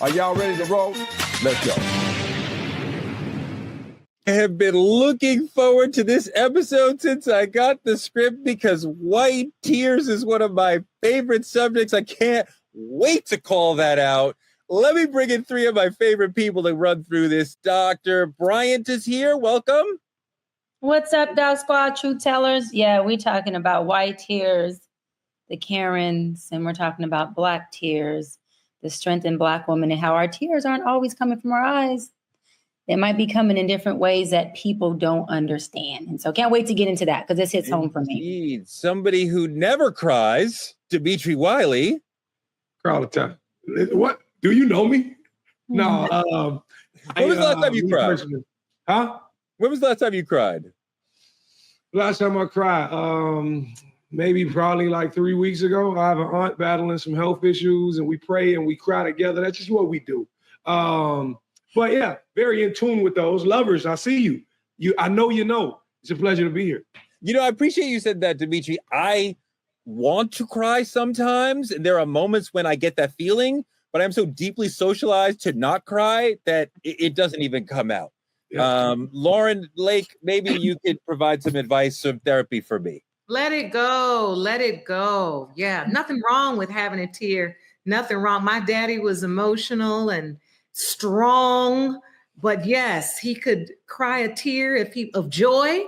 Are y'all ready to roll? Let's go. I have been looking forward to this episode since I got the script because white tears is one of my favorite subjects. I can't wait to call that out. Let me bring in three of my favorite people to run through this. Dr. Bryant is here. Welcome. What's up, Dog Squad, Truth Tellers? Yeah, we're talking about white tears, the Karens, and we're talking about black tears, the strength in black women, and how our tears aren't always coming from our eyes. They might be coming in different ways that people don't understand. And so can't wait to get into that because this hits home for me. Indeed. Somebody who never cries, Dimitri Wiley. Cry all the time. What? Do you know me? No. When was the last time you cried? Huh? When was the last time you cried? Last time I cried, maybe probably like 3 weeks ago. I have an aunt battling some health issues, and we pray and we cry together. That's just what we do. But yeah, very in tune with those lovers. I see you. I know you know. It's a pleasure to be here. You know, I appreciate you said that, Dimitri. I want to cry sometimes. There are moments when I get that feeling, but I'm so deeply socialized to not cry that it doesn't even come out. Yeah. Lauren Lake, maybe you could provide some advice, some therapy for me. Let it go. Let it go. Yeah, nothing wrong with having a tear. Nothing wrong. My daddy was emotional and strong, but yes, he could cry a tear of joy,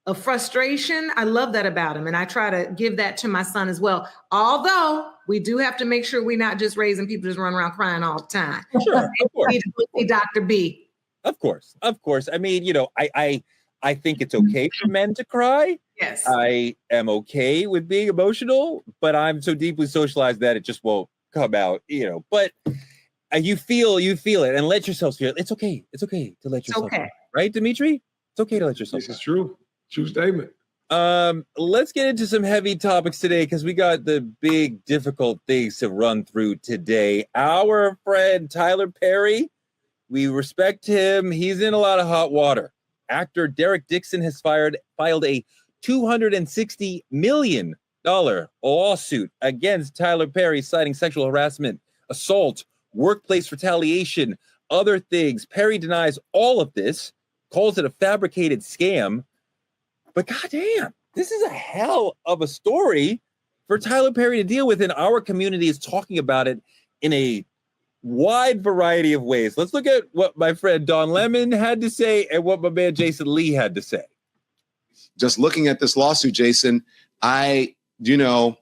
of frustration. I love that about him, and I try to give that to my son as well. Although we do have to make sure we're not just raising people just run around crying all the time. Sure, of course. Dr. B. Of course. I mean, you know, I think it's okay for men to cry. Yes. I am okay with being emotional, but I'm so deeply socialized that it just won't come out, you know. But you feel it and let yourself feel it. It's okay. It's okay to let yourself feel it. Right, Dimitri? It's okay to let yourself This is true. True statement. Let's get into some heavy topics today because we got the big, difficult things to run through today. Our friend Tyler Perry, we respect him. He's in a lot of hot water. Actor Derek Dixon has filed a $260 million lawsuit against Tyler Perry, citing sexual harassment, assault, workplace retaliation, other things. Perry denies all of this, calls it a fabricated scam. But goddamn, this is a hell of a story for Tyler Perry to deal with, and our community is talking about it in a wide variety of ways. Let's look at what my friend Don Lemon had to say and what my man Jason Lee had to say. Just looking at this lawsuit, Jason, I don't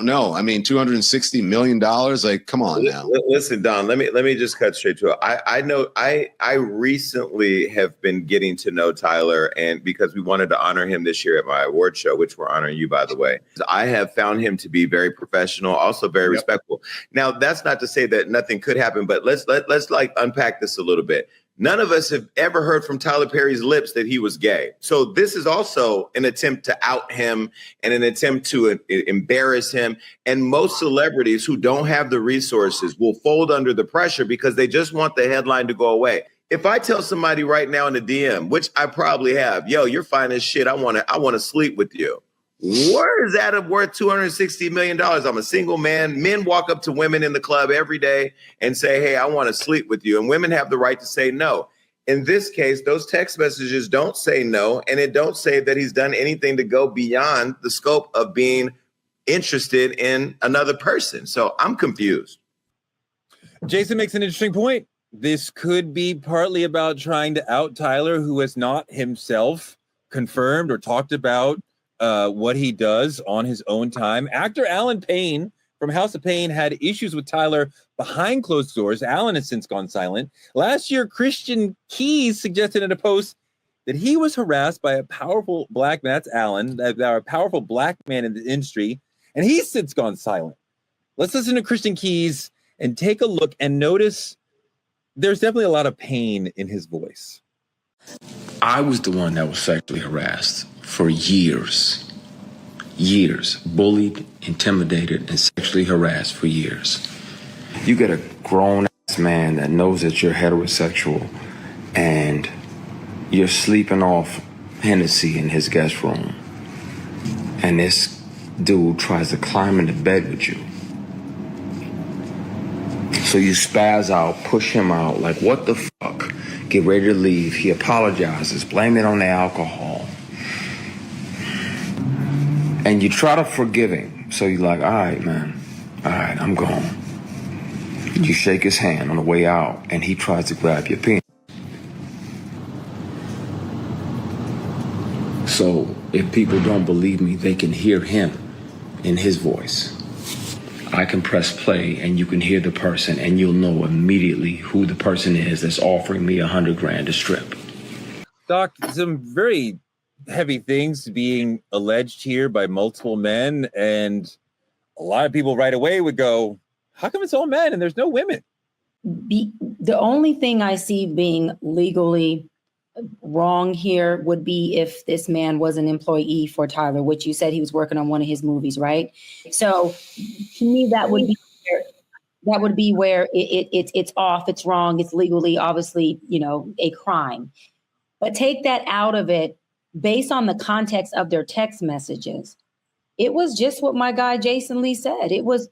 know. I mean, $260 million. Like, come on now. Listen, Don, let me just cut straight to it. I recently have been getting to know Tyler, and because we wanted to honor him this year at my award show, which we're honoring you, by the way. I have found him to be very professional, also very respectful. Now, that's not to say that nothing could happen, but let's like unpack this a little bit. None of us have ever heard from Tyler Perry's lips that he was gay. So this is also an attempt to out him and an attempt to embarrass him. And most celebrities who don't have the resources will fold under the pressure because they just want the headline to go away. If I tell somebody right now in the DM, which I probably have, yo, you're fine as shit. I want to sleep with you. Where is that worth $260 million? I'm a single man. Men walk up to women in the club every day and say, hey, I want to sleep with you. And women have the right to say no. In this case, those text messages don't say no. And it don't say that he's done anything to go beyond the scope of being interested in another person. So I'm confused. Jason makes an interesting point. This could be partly about trying to out Tyler, who has not himself confirmed or talked about what he does on his own time. Actor Alan Payne from House of Payne had issues with Tyler behind closed doors. Alan has since gone silent. Last year, Christian Keys suggested in a post that he was harassed by a powerful black man. That's Alan, a powerful black man in the industry, and he's since gone silent. Let's listen to Christian Keys and take a look and notice there's definitely a lot of pain in his voice. I was the one that was sexually harassed for years, bullied, intimidated, and sexually harassed for years. You get a grown-ass man that knows that you're heterosexual and you're sleeping off Hennessy in his guest room, and this dude tries to climb into bed with you. So you spaz out, push him out, like, what the fuck? Get ready to leave. He apologizes, blame it on the alcohol. And you try to forgive him. So you're like, all right, man. All right, I'm gone. You shake his hand on the way out, and he tries to grab your penis. So if people don't believe me, they can hear him in his voice. I can press play and you can hear the person and you'll know immediately who the person is that's offering me $100,000 to strip. Doc, some very heavy things being alleged here by multiple men, and a lot of people right away would go, how come it's all men and there's no women? The only thing I see being legally wrong here would be if this man was an employee for Tyler, which you said he was working on one of his movies, right? So to me, that would be where it's off, it's wrong, it's legally, obviously, a crime. But take that out of it, based on the context of their text messages. It was just what my guy Jason Lee said. It was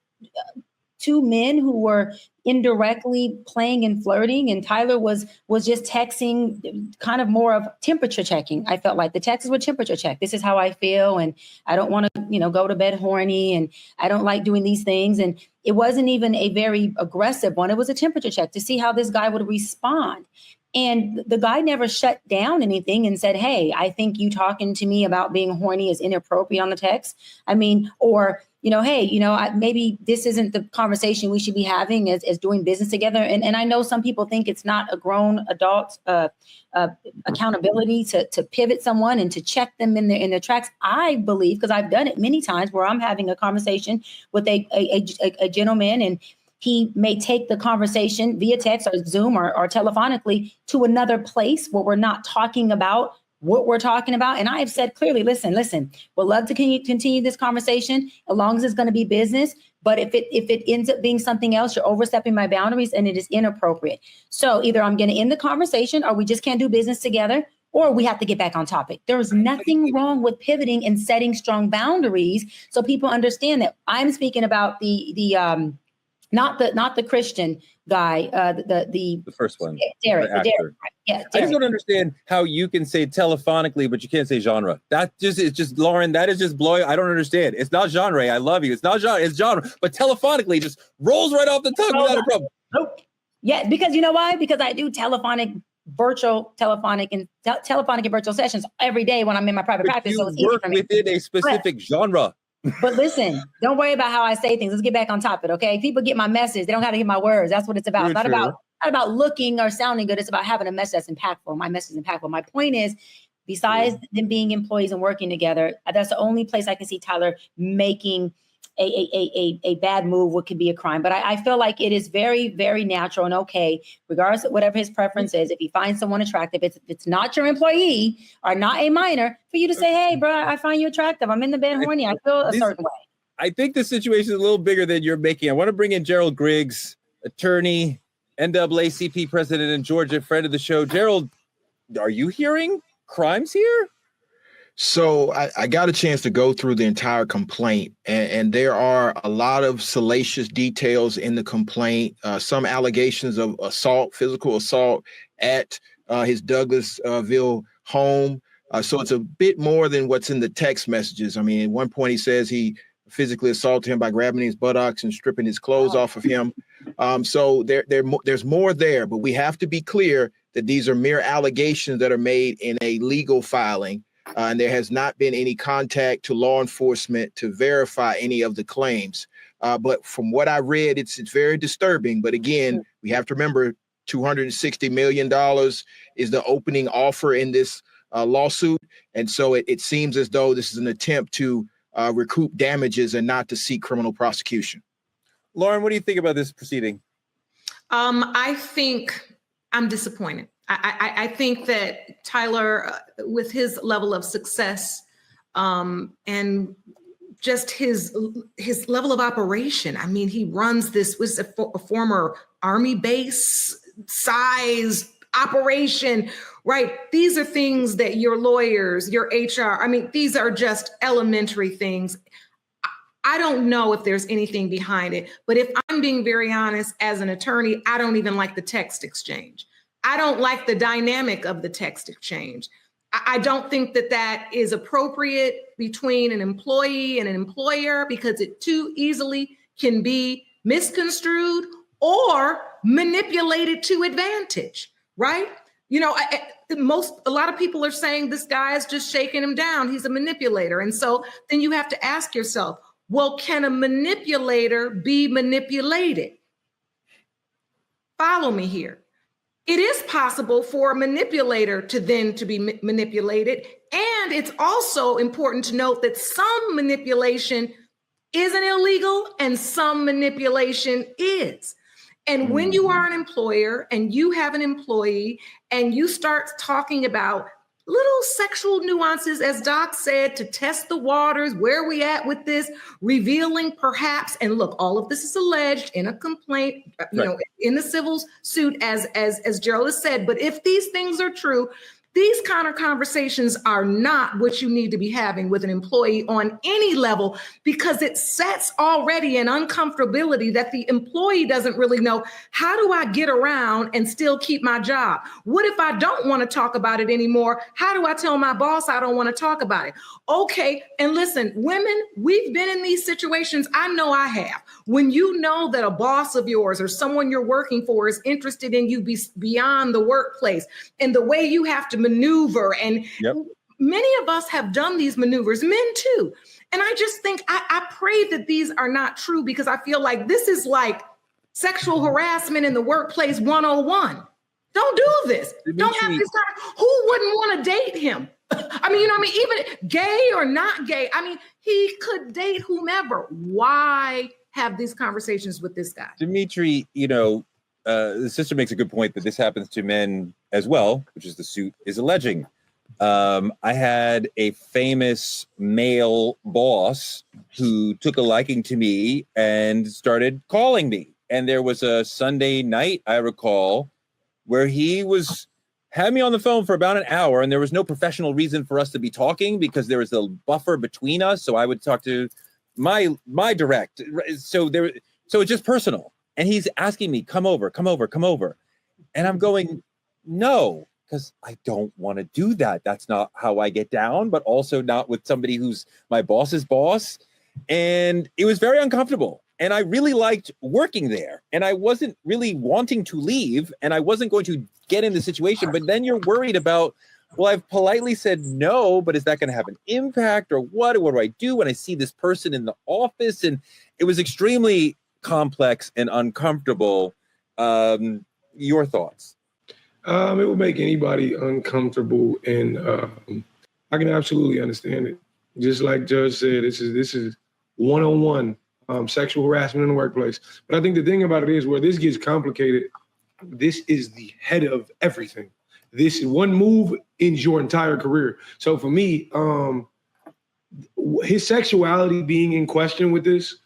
two men who were indirectly playing and flirting, and Tyler was just texting, kind of more of temperature checking. I felt like the texts were temperature check. This is how I feel, and I don't want to, go to bed horny, and I don't like doing these things. And it wasn't even a very aggressive one. It was a temperature check to see how this guy would respond. And the guy never shut down anything and said, hey, I think you talking to me about being horny is inappropriate on the text. I mean, or, hey, maybe this isn't the conversation we should be having as doing business together. And I know some people think it's not a grown adult accountability to pivot someone and to check them in their tracks. I believe, because I've done it many times, where I'm having a conversation with a gentleman, and he may take the conversation via text or Zoom or telephonically to another place where we're not talking about what we're talking about. And I have said clearly, listen, we'd love to continue this conversation as long as it's going to be business. But if it ends up being something else, you're overstepping my boundaries and it is inappropriate. So either I'm going to end the conversation, or we just can't do business together, or we have to get back on topic. There's nothing wrong with pivoting and setting strong boundaries so people understand that. I'm speaking about not the Christian guy, the first one, Derek. Yeah, I just don't understand how you can say telephonically, but you can't say genre. It's just Lauren. That is just blowing. I don't understand. It's not genre. I love you. It's not genre. It's genre. But telephonically just rolls right off the tongue without a problem. Nope. Yeah, because you know why? Because I do virtual telephonic and virtual sessions every day when I'm in my private practice. So it's easy for me. Within a specific genre. But listen, don't worry about how I say things. Let's get back on topic, okay? People get my message. They don't have to get my words. That's what it's about. Not about looking or sounding good. It's about having a message that's impactful. My message is impactful. My point is, besides them being employees and working together, that's the only place I can see Tyler making a bad move, what could be a crime. But I feel like it is very, very natural and okay, regardless of whatever his preference is, if he finds someone attractive, it's not your employee or not a minor, for you to say, hey, bro, I find you attractive. I'm in the bed horny. I feel a certain way. I think the situation is a little bigger than you're making. I want to bring in Gerald Griggs, attorney, NAACP president in Georgia, friend of the show. Gerald, are you hearing crimes here? So I got a chance to go through the entire complaint, and there are a lot of salacious details in the complaint, some allegations of assault, physical assault at his Douglasville home. So it's a bit more than what's in the text messages. I mean, at one point he says he physically assaulted him by grabbing his buttocks and stripping his clothes off of him. So there's more there, but we have to be clear that these are mere allegations that are made in a legal filing. And there has not been any contact to law enforcement to verify any of the claims. But from what I read, it's very disturbing. But again, we have to remember $260 million is the opening offer in this lawsuit. And so it seems as though this is an attempt to recoup damages and not to seek criminal prosecution. Lauren, what do you think about this proceeding? I think I'm disappointed. I think that Tyler, with his level of success and just his level of operation, I mean, he runs this was a former Army base size operation, right? These are things that your lawyers, your HR, I mean, these are just elementary things. I don't know if there's anything behind it. But if I'm being very honest, as an attorney, I don't even like the text exchange. I don't like the dynamic of the text exchange. I don't think that that is appropriate between an employee and an employer, because it too easily can be misconstrued or manipulated to advantage, right? You know, a lot of people are saying this guy is just shaking him down. He's a manipulator. And so then you have to ask yourself, well, can a manipulator be manipulated? Follow me here. It is possible for a manipulator to then to be manipulated. And it's also important to note that some manipulation isn't illegal and some manipulation is. And when you are an employer and you have an employee and you start talking about little sexual nuances, as Doc said, to test the waters, where are we at with this, revealing perhaps, and look, all of this is alleged in a complaint, you know, in the civil suit, as Gerald has said. But if these things are true, these kind of conversations are not what you need to be having with an employee on any level, because it sets already an uncomfortability that the employee doesn't really know, how do I get around and still keep my job? What if I don't want to talk about it anymore? How do I tell my boss I don't want to talk about it? Okay, and listen, women, we've been in these situations. I know I have. When you know that a boss of yours or someone you're working for is interested in you beyond the workplace, and the way you have to maneuver, and many of us have done these maneuvers, men too. And I just think, I pray that these are not true, because I feel like this is like sexual harassment in the workplace 101. Don't do this. Don't have this kind of, who wouldn't want to date him? I mean, you know what I mean? Even gay or not gay, I mean, he could date whomever. Why have these conversations with this guy? Dimitri, you know, the sister makes a good point that this happens to men as well, which is the suit is alleging. I had a famous male boss who took a liking to me and started calling me. And there was a Sunday night, I recall, where he had me on the phone for about an hour, and there was no professional reason for us to be talking because there was a buffer between us. So I would talk to my direct. So it's just personal. And he's asking me, come over. And I'm going, no, because I don't want to do that. That's not how I get down, but also not with somebody who's my boss's boss. And it was very uncomfortable. And I really liked working there. And I wasn't really wanting to leave. And I wasn't going to get in the situation. But then you're worried about, well, I've politely said no, but is that going to have an impact or what? What do I do when I see this person in the office? And it was extremely complex and uncomfortable. Your thoughts? It would make anybody uncomfortable, and I can absolutely understand it. Just like Judge said, this is one-on-one sexual harassment in the workplace. But I think the thing about it is, where this gets complicated, this is the head of everything. This one move ends your entire career. So for me, his sexuality being in question with this,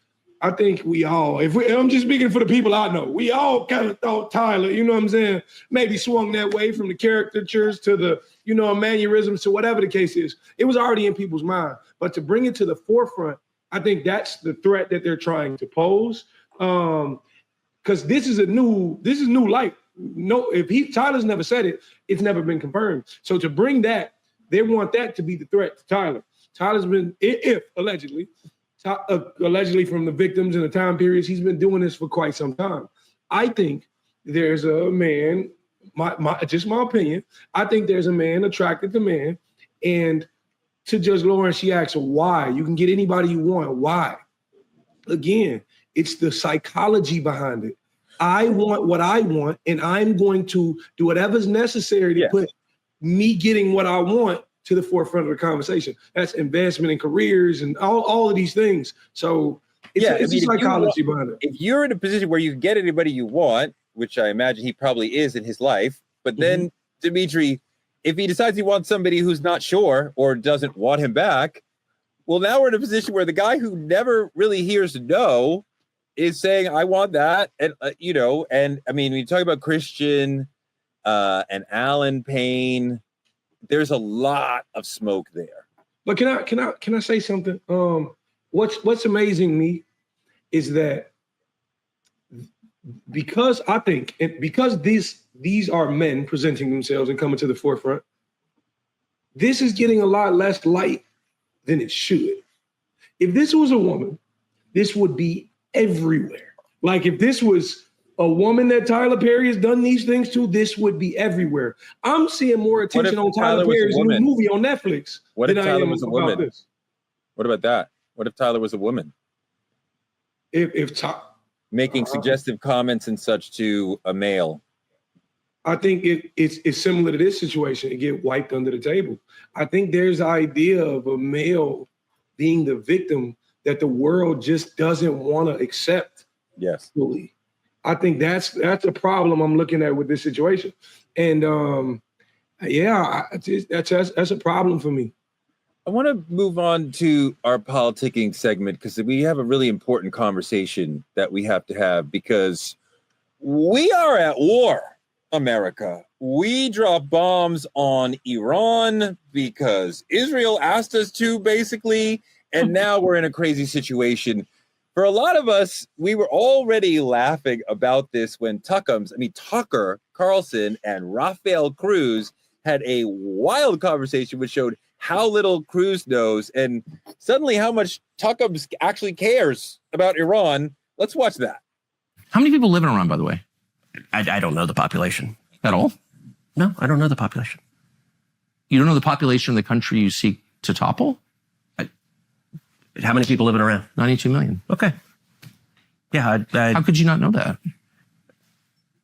I think I'm just speaking for the people I know, we all kind of thought Tyler, you know what I'm saying, maybe swung that way from the caricatures to the, mannerisms to whatever the case is. It was already in people's mind. But to bring it to the forefront, I think that's the threat that they're trying to pose. Because this is new light. No, if Tyler's never said it, it's never been confirmed. So to bring that, they want that to be the threat to Tyler. Tyler's been, if allegedly from the victims and the time periods, he's been doing this for quite some time. I think there's a man, just my opinion, I think there's a man attracted to man. And to Judge Lauren, she asks, why? You can get anybody you want. Why? Again, it's the psychology behind it. I want what I want, and I'm going to do whatever's necessary to put me getting what I want to the forefront of the conversation. That's investment in careers and all of these things. So it's a psychology behind it. If you're in a position where you can get anybody you want, which I imagine he probably is in his life, but then Dimitri, if he decides he wants somebody who's not sure or doesn't want him back, well, now we're in a position where the guy who never really hears no is saying, I want that. And, and I mean, when you talk about Christian and Alan Payne, there's a lot of smoke there. But can I say something? what's amazing me is that because these are men presenting themselves and coming to the forefront, this is getting a lot less light than it should. If this was a woman, this would be everywhere. Like if this was a woman that Tyler Perry has done these things to, this would be everywhere. I'm seeing more attention on Tyler Perry's new movie on Netflix. What if Tyler was a woman? What about that? What if Tyler was a woman? Making suggestive comments and such to a male. I think it's similar to this situation. It get wiped under the table. I think there's the idea of a male being the victim that the world just doesn't want to accept. Yes. Fully. I think that's a problem I'm looking at with this situation. And that's a problem for me. I want to move on to our politicking segment because we have a really important conversation that we have to have because we are at war, America. We drop bombs on Iran because Israel asked us to, basically, and now we're in a crazy situation. For a lot of us, we were already laughing about this when Tucker Carlson and Rafael Cruz had a wild conversation which showed how little Cruz knows and suddenly how much Tucker actually cares about Iran. Let's watch that. How many people live in Iran, by the way? I don't know the population. At all? No, I don't know the population. You don't know the population of the country you seek to topple? How many people live in Iran? 92 million. Okay. Yeah. How could you not know that?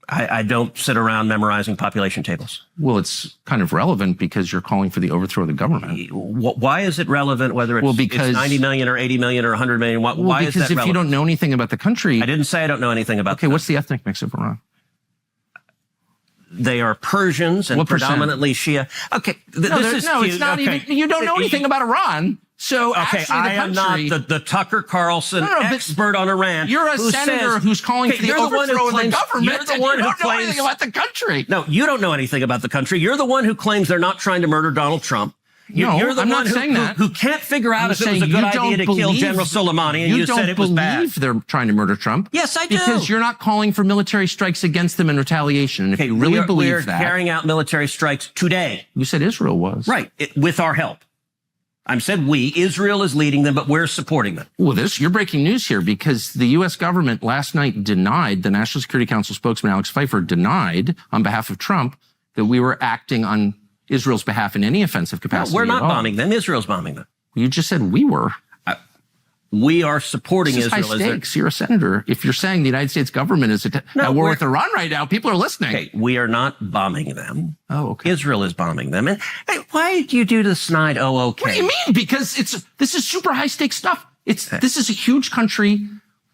I don't sit around memorizing population tables. Well, it's kind of relevant because you're calling for the overthrow of the government. Why is it relevant whether it's 90 million or 80 million or 100 million? Why is that relevant? Because if you don't know anything about the country... I didn't say I don't know anything about Okay, what's the ethnic mix of Iran? They are Persians and predominantly Shia. Okay, it's not even... You don't know anything about Iran. So I am not the Tucker Carlson expert on Iran. You're a senator who's calling for the overthrow of the government. You're the one who claims anything about the country. No, you don't know anything about the country. You're the one who claims they're not trying to murder Donald Trump. You're the one who can't figure out if it was a good idea to kill General Soleimani, and you said it was bad. You don't believe they're trying to murder Trump. Yes, I do. Because you're not calling for military strikes against them in retaliation. And if you really believe that... We're carrying out military strikes today. You said Israel was. Right, with our help. I said we. Israel is leading them, but we're supporting them. Well, you're breaking news here because the U.S. government last night denied, the National Security Council spokesman Alex Pfeiffer denied on behalf of Trump that we were acting on Israel's behalf in any offensive capacity. No, we're not bombing them. Israel's bombing them. You just said we were. We are supporting Israel. High stakes. You're a senator. If you're saying the United States government is at war with Iran right now, people are listening. Okay, we are not bombing them. Oh, okay. Israel is bombing them. And why do you do the snide? Oh, okay. What do you mean? Because this is super high stakes stuff. This is a huge country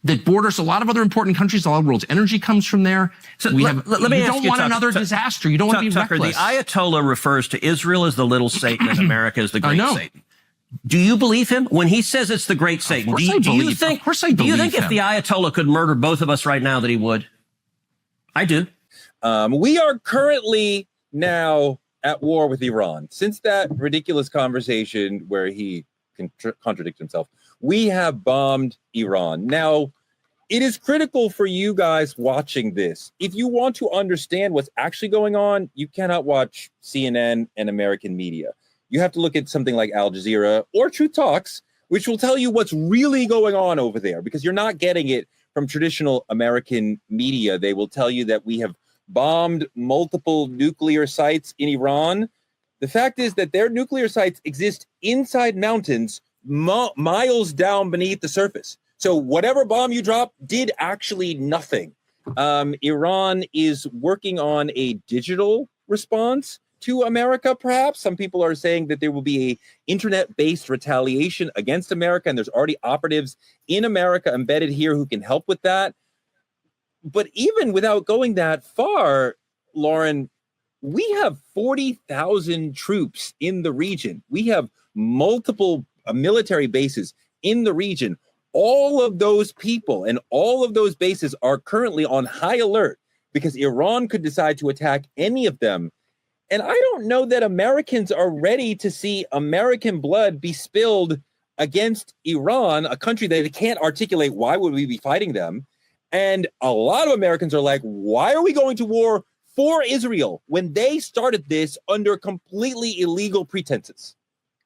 that borders a lot of other important countries. A lot of the world's energy comes from there. So let me ask you, you don't want another disaster. You don't want to be reckless. The Ayatollah refers to Israel as the little Satan and America as the great Satan. Do you believe him when he says it's the great Satan? Do you think if the Ayatollah could murder both of us right now that he would? I do. We are currently now at war with Iran. Since that ridiculous conversation where he contradicted himself, we have bombed Iran. Now, it is critical for you guys watching this. If you want to understand what's actually going on, you cannot watch CNN and American media. You have to look at something like Al Jazeera or Truth Talks, which will tell you what's really going on over there, because you're not getting it from traditional American media. They will tell you that we have bombed multiple nuclear sites in Iran. The fact is that their nuclear sites exist inside mountains miles down beneath the surface. So whatever bomb you drop did actually nothing. Iran is working on a digital response to America, perhaps. Some people are saying that there will be a internet-based retaliation against America, and there's already operatives in America embedded here who can help with that. But even without going that far, Lauren, we have 40,000 troops in the region. We have multiple military bases in the region. All of those people and all of those bases are currently on high alert because Iran could decide to attack any of them. And I don't know that Americans are ready to see American blood be spilled against Iran, a country that they can't articulate why would we be fighting them. And a lot of Americans are like, why are we going to war for Israel when they started this under completely illegal pretenses?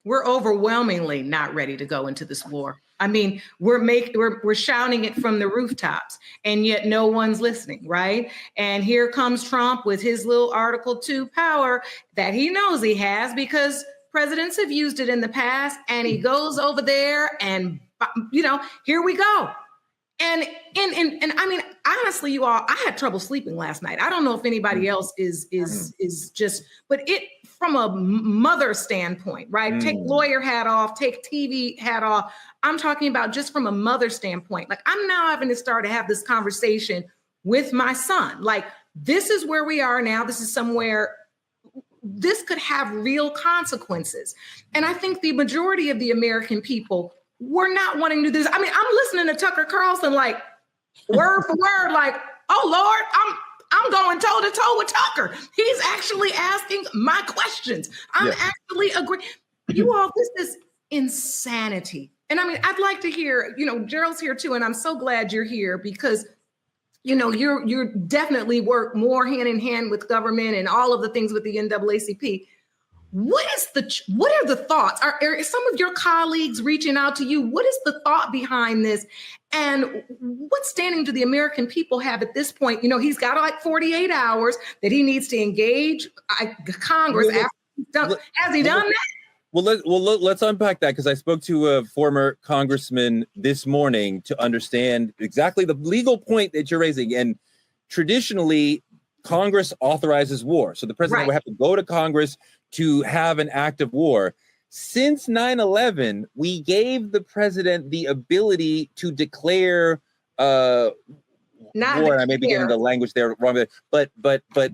We're overwhelmingly not ready to go into this war. I mean, we're shouting it from the rooftops, and yet no one's listening, right? And here comes Trump with his little Article 2 power that he knows he has because presidents have used it in the past, and he goes over there and, here we go. And I mean, honestly, you all, I had trouble sleeping last night. I don't know if anybody else is just, but it from a mother standpoint, right? Take lawyer hat off, take TV hat off. I'm talking about just from a mother standpoint. Like, I'm now having to start to have this conversation with my son. Like, this is where we are now. This is somewhere this could have real consequences. And I think the majority of the American people were not wanting to do this. I mean, I'm listening to Tucker Carlson, like word for word, like, oh Lord, I'm going toe to toe with Tucker. He's actually asking my questions. I'm actually agreeing. You all, this is insanity. And I mean, I'd like to hear, Gerald's here too, and I'm so glad you're here because you're definitely work more hand in hand with government and all of the things with the NAACP. What are the thoughts? Are some of your colleagues reaching out to you? What is the thought behind this? And what standing do the American people have at this point? He's got like 48 hours that he needs to engage Congress after he's done. Has he done that? Well, let's unpack that because I spoke to a former congressman this morning to understand exactly the legal point that you're raising. And traditionally, Congress authorizes war. So the president would have to go to Congress to have an act of war. Since 9/11, we gave the president the ability to declare war. And I may be getting the language there wrong, but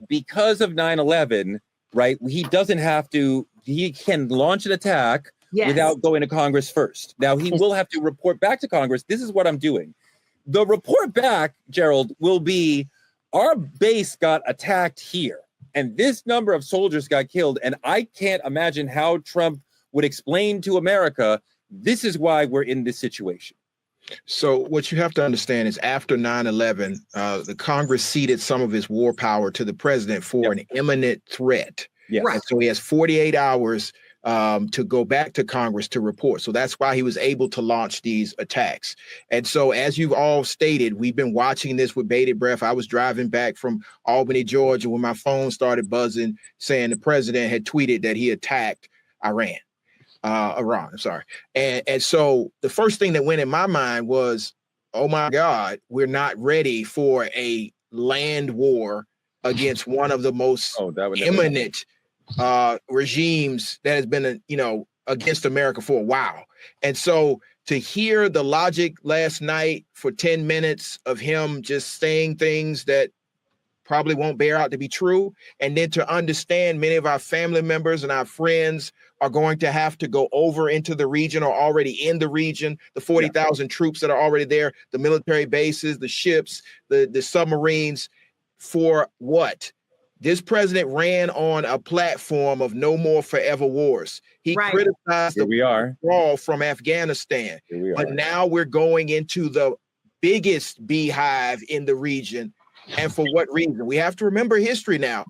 because of 9/11, right? He doesn't have to. He can launch an attack without going to Congress first. Now he will have to report back to Congress. This is what I'm doing. The report back, Gerald, will be our base got attacked here. And this number of soldiers got killed. And I can't imagine how Trump would explain to America, this is why we're in this situation. So what you have to understand is after 9/11, the Congress ceded some of its war power to the president for an imminent threat. And so he has 48 hours to go back to Congress to report. So that's why he was able to launch these attacks. And so as you've all stated, we've been watching this with bated breath. I was driving back from Albany, Georgia, when my phone started buzzing saying the president had tweeted that he attacked Iran. I'm sorry. And so the first thing that went in my mind was, oh my God, we're not ready for a land war against one of the most imminent regimes that has been, against America for a while. And so to hear the logic last night for 10 minutes of him just saying things that probably won't bear out to be true, and then to understand many of our family members and our friends are going to have to go over into the region or already in the region, the 40,000 troops that are already there, the military bases, the ships, the submarines, for what? This president ran on a platform of no more forever wars. He criticized the withdrawal from Afghanistan, but now we're going into the biggest beehive in the region. And for what reason? We have to remember history now.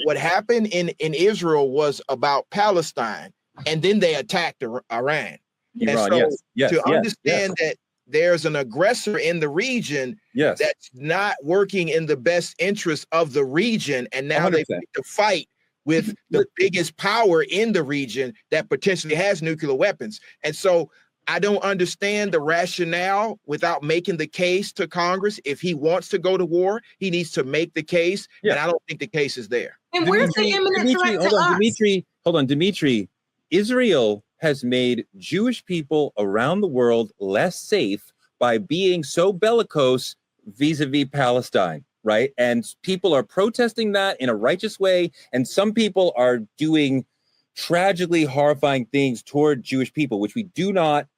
What happened in Israel was about Palestine, and then they attacked Iran. To understand that there's an aggressor in the region that's not working in the best interest of the region. And now 100%. They have to fight with the biggest power in the region that potentially has nuclear weapons. And so I don't understand the rationale without making the case to Congress. If he wants to go to war, he needs to make the case. And I don't think the case is there. And where's the imminent threat to us? Dimitri, Israel has made Jewish people around the world less safe by being so bellicose vis-a-vis Palestine, right? And people are protesting that in a righteous way. And some people are doing tragically horrifying things toward Jewish people, which we do not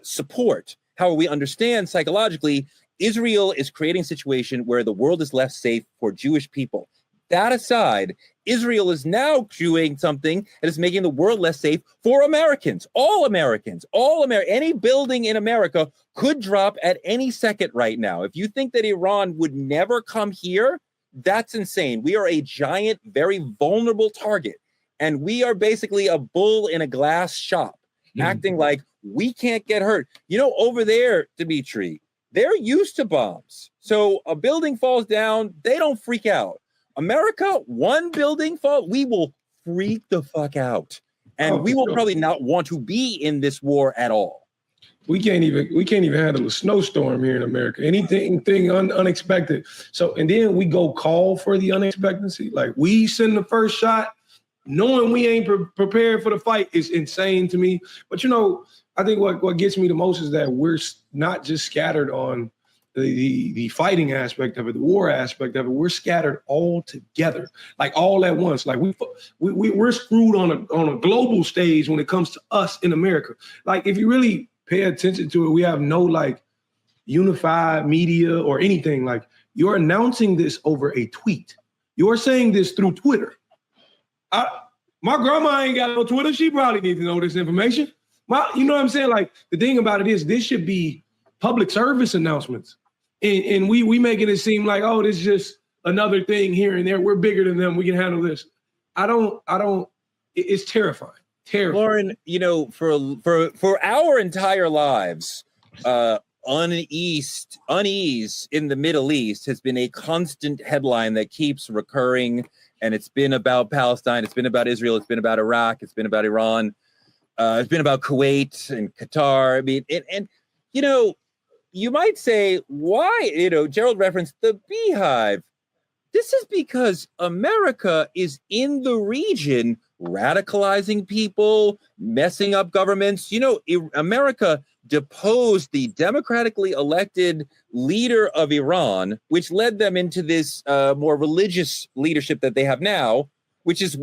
support. However, we understand psychologically, Israel is creating a situation where the world is less safe for Jewish people. That aside, Israel is now doing something that is making the world less safe for Americans. Any building in America could drop at any second right now. If you think that Iran would never come here, that's insane. We are a giant, very vulnerable target. And we are basically a bull in a glass shop, acting like we can't get hurt. You know, over there, Dimitri, they're used to bombs. So a building falls down, they don't freak out. America, one building fall, we will freak the fuck out. And we will probably not want to be in this war at all. We can't even handle a snowstorm here in America. Anything unexpected. So, and then we go call for the unexpectancy. Like, we send the first shot, knowing we ain't prepared for the fight is insane to me. But, you know, I think what gets me the most is that we're not just scattered on the fighting aspect of it, the war aspect of it. We're scattered all together, like all at once. Like we're screwed on a global stage when it comes to us in America. Like, if you really pay attention to it, we have no like unified media or anything. Like, you're announcing this over a tweet. You're saying this through Twitter. My grandma ain't got no Twitter. She probably needs to know this information. You know what I'm saying? Like, the thing about it is, this should be public service announcements. And we making it seem like, oh, this is just another thing here and there. We're bigger than them. We can handle this. It's terrifying. Lauren, you know, for our entire lives, unease in the Middle East has been a constant headline that keeps recurring. And it's been about Palestine. It's been about Israel. It's been about Iraq. It's been about Iran. It's been about Kuwait and Qatar. I mean, and you know, you might say, why? You know, Gerald referenced the beehive. This is because America is in the region radicalizing people, messing up governments. You know, America deposed the democratically elected leader of Iran, which led them into this more religious leadership that they have now, which is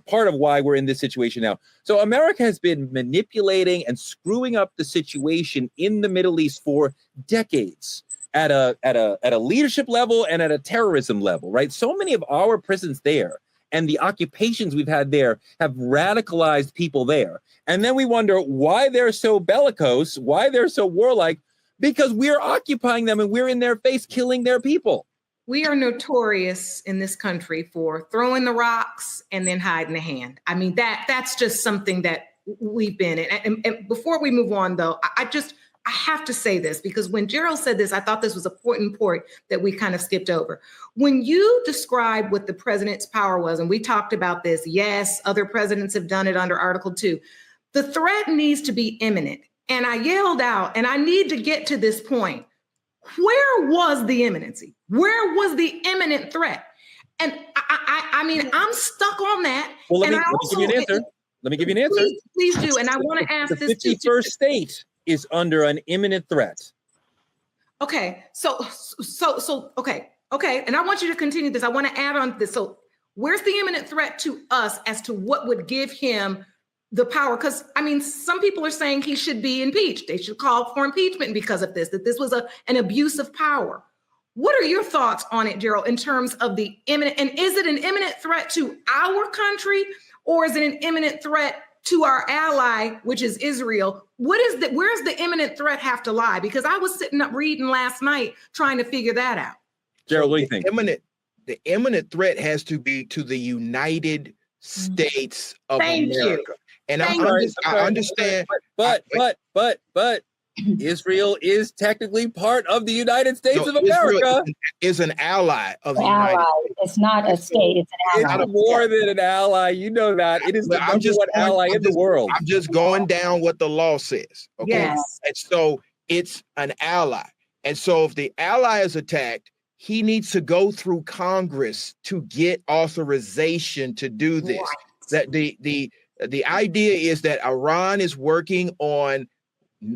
part of why we're in this situation now. So America has been manipulating and screwing up the situation in the Middle East for decades at a leadership level and at a terrorism level, right? So many of our prisons there and the occupations we've had there have radicalized people there. And then we wonder why they're so bellicose, why they're so warlike, because we're occupying them and we're in their face killing their people. We are notorious in this country for throwing the rocks and then hiding the hand. I mean, that's just something that we've been in. And before we move on, though, I have to say this, because when Gerald said this, I thought this was an important point that we kind of skipped over. When you describe what the president's power was, and we talked about this, yes, other presidents have done it under Article 2. The threat needs to be imminent. And I yelled out, and I need to get to this point. Where was the imminency? Where was the imminent threat? And I mean, I'm stuck on that. Well, let me give you an answer. Let me give you an answer. Please do. And I want to ask this too. The 51st state is under an imminent threat. Okay. So, okay. And I want you to continue this. I want to add on this. So where's the imminent threat to us as to what would give him the power? Because, I mean, some people are saying he should be impeached. They should call for impeachment because of this, that this was an abuse of power. What are your thoughts on it, Gerald, in terms of the imminent, and is it an imminent threat to our country, or is it an imminent threat to our ally, which is Israel? Where's the imminent threat have to lie? Because I was sitting up reading last night trying to figure that out. Gerald, what do you think? The imminent threat has to be to the United States of America. And I understand. But Israel is technically part of the United States of America. Israel is an ally of the United States. It's not a state, it's an ally. It's more than an ally. You know that. It is the number one ally in the world. I'm just going down what the law says. Okay. Yes. And so it's an ally. And so if the ally is attacked, he needs to go through Congress to get authorization to do this. That the idea is that Iran is working on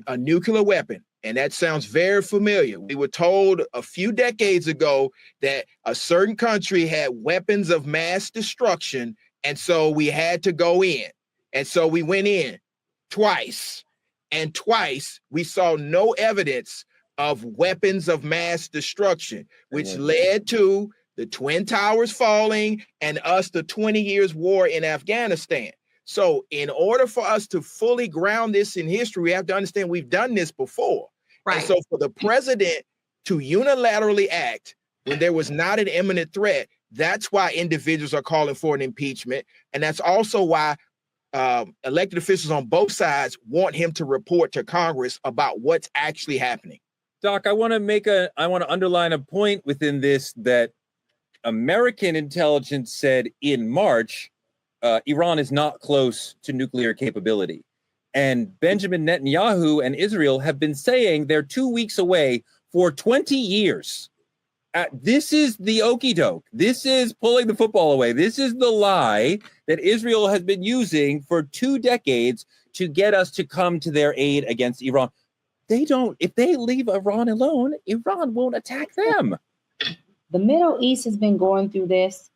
a nuclear weapon, and that sounds very familiar. We were told a few decades ago that a certain country had weapons of mass destruction, and so we had to go in. And so we went in twice, and twice we saw no evidence of weapons of mass destruction, which led to the Twin Towers falling, and us the 20 years war in Afghanistan. So in order for us to fully ground this in history, we have to understand we've done this before. Right. And so for the president to unilaterally act when there was not an imminent threat, that's why individuals are calling for an impeachment. And that's also why elected officials on both sides want him to report to Congress about what's actually happening. Doc, I want to underline a point within this that American intelligence said in March, Iran is not close to nuclear capability. And Benjamin Netanyahu and Israel have been saying they're 2 weeks away for 20 years. This is the okie doke. This is pulling the football away. This is the lie that Israel has been using for 2 decades to get us to come to their aid against Iran. If they leave Iran alone, Iran won't attack them. The Middle East has been going through this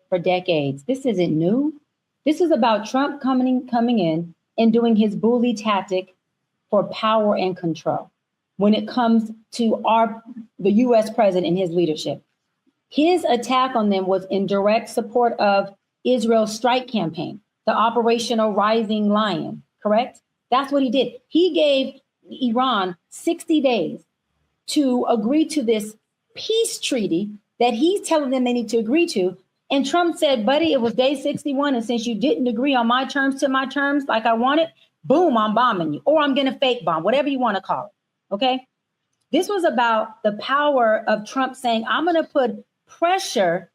for decades. This isn't new. This is about Trump coming in and doing his bully tactic for power and control when it comes to the U.S. president and his leadership. His attack on them was in direct support of Israel's strike campaign, the Operational Rising Lion, correct? That's what he did. He gave Iran 60 days to agree to this peace treaty that he's telling them they need to agree to. And Trump said, buddy, it was day 61. And since you didn't agree on my terms like I wanted, boom, I'm bombing you, or I'm going to fake bomb, whatever you want to call it. OK, this was about the power of Trump saying, I'm going to put pressure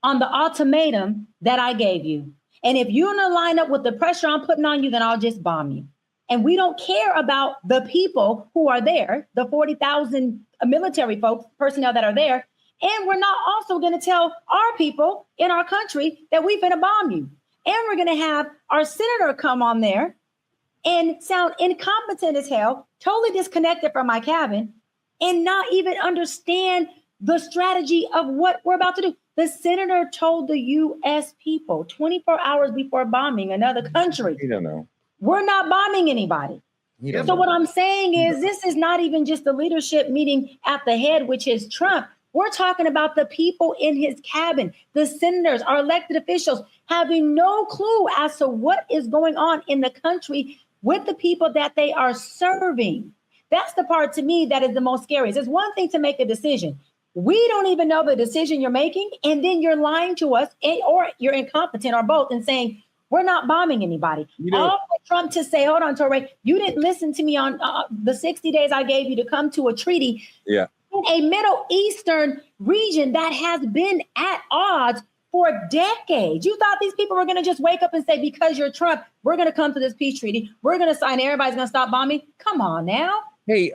on the ultimatum that I gave you. And if you're going to line up with the pressure I'm putting on you, then I'll just bomb you. And we don't care about the people who are there, the 40,000 military folks, personnel that are there. And we're not also going to tell our people in our country that we're going to bomb you. And we're going to have our senator come on there and sound incompetent as hell, totally disconnected from my cabin, and not even understand the strategy of what we're about to do. The senator told the U.S. people 24 hours before bombing another country, You don't know. we're not bombing anybody. So what I'm saying is this is not even just the leadership meeting at the head, which is Trump. We're talking about the people in his cabin, the senators, our elected officials, having no clue as to what is going on in the country with the people that they are serving. That's the part to me that is the most scary. It's one thing to make a decision. We don't even know the decision you're making, and then you're lying to us, or you're incompetent, or both, and saying, we're not bombing anybody. All for Trump to say, hold on, Torre, you didn't listen to me on the 60 days I gave you to come to a treaty. Yeah. In a Middle Eastern region that has been at odds for decades. You thought these people were going to just wake up and say, because you're Trump, we're going to come to this peace treaty. We're going to sign. Everybody's going to stop bombing. Come on now. Hey,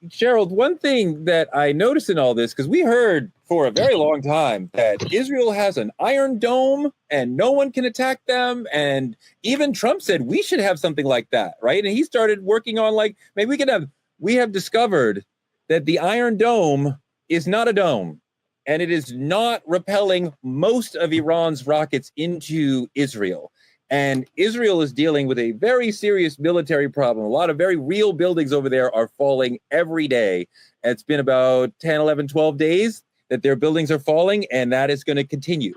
Gerald, one thing that I noticed in all this, because we heard for a very long time that Israel has an iron dome and no one can attack them. And even Trump said we should have something like that, right? And he started working on maybe we have discovered that the Iron Dome is not a dome, and it is not repelling most of Iran's rockets into Israel. And Israel is dealing with a very serious military problem. A lot of very real buildings over there are falling every day. It's been about 10, 11, 12 days that their buildings are falling, and that is going to continue.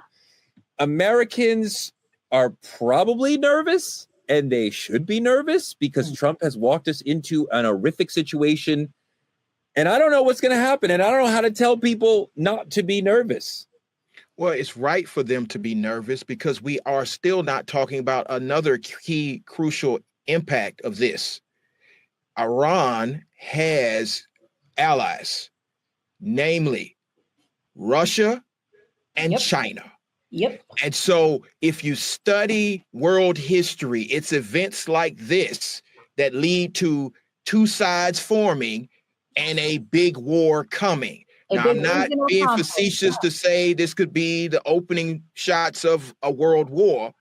Americans are probably nervous, and they should be nervous because Trump has walked us into an horrific situation. And I don't know what's going to happen. And I don't know how to tell people not to be nervous. Well, it's right for them to be nervous because we are still not talking about another key crucial impact of this. Iran has allies, namely Russia and China. Yep. And so if you study world history, it's events like this that lead to two sides forming and a big war coming. Now, I'm not being facetious to say this could be the opening shots of a world war,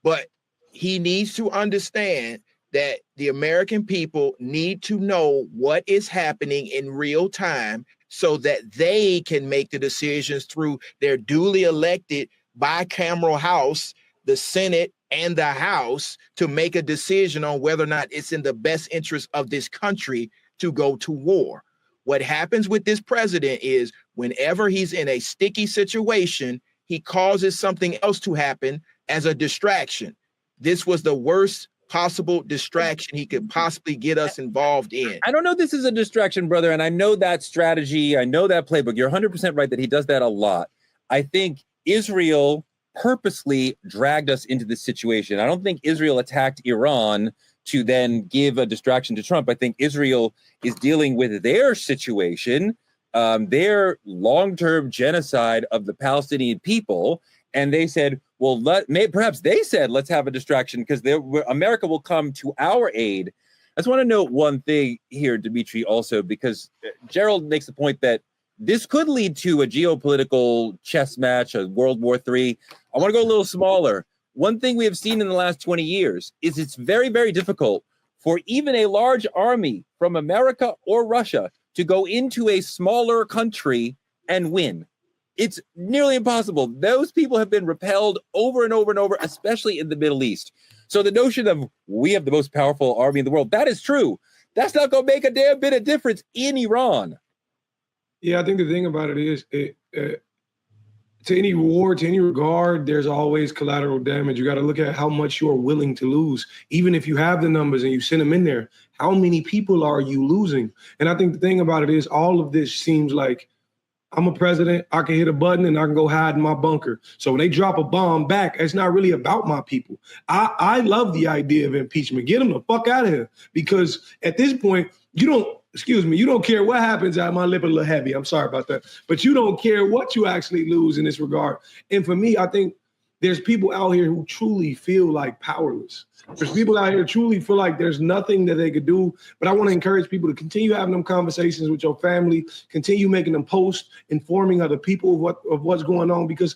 but he needs to understand that the American people need to know what is happening in real time so that they can make the decisions through their duly elected bicameral House, the Senate and the House, to make a decision on whether or not it's in the best interest of this country to go to war. What happens with this president is whenever he's in a sticky situation, he causes something else to happen as a distraction. This was the worst possible distraction he could possibly get us involved in. I don't know if this is a distraction, brother, and I know that strategy. I know that playbook. You're 100% right that he does that a lot. I think Israel purposely dragged us into this situation. I don't think Israel attacked Iran to then give a distraction to Trump. I think Israel is dealing with their situation, their long-term genocide of the Palestinian people, and they said, well, perhaps they said, let's have a distraction because America will come to our aid. I just want to note one thing here, Dimitri, also, because Gerald makes the point that this could lead to a geopolitical chess match, a World War III. I want to go a little smaller. One thing we have seen in the last 20 years is it's very, very difficult for even a large army from America or Russia to go into a smaller country and win. It's nearly impossible. Those people have been repelled over and over and over, especially in the Middle East. So the notion of we have the most powerful army in the world, that is true. That's not going to make a damn bit of difference in Iran. Yeah, I think the thing about it is, to any war, to any regard, there's always collateral damage. You got to look at how much you're willing to lose. Even if you have the numbers and you send them in there, how many people are you losing? And I think the thing about it is all of this seems like I'm a president, I can hit a button and I can go hide in my bunker. So when they drop a bomb back, it's not really about my people. I love the idea of impeachment. Get them the fuck out of here. Because at this point, you don't care what happens. My lip a little heavy. I'm sorry about that. But you don't care what you actually lose in this regard. And for me, I think there's people out here who truly feel like powerless. There's people out here who truly feel like there's nothing that they could do. But I want to encourage people to continue having them conversations with your family, continue making them posts, informing other people of what's going on, because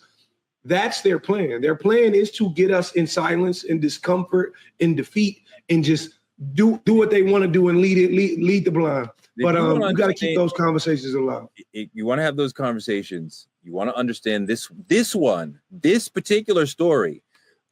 that's their plan. Their plan is to get us in silence, in discomfort, in defeat, and just do what they want to do and lead the blind. But you got to keep those conversations alive. You want to have those conversations. You want to understand this particular story.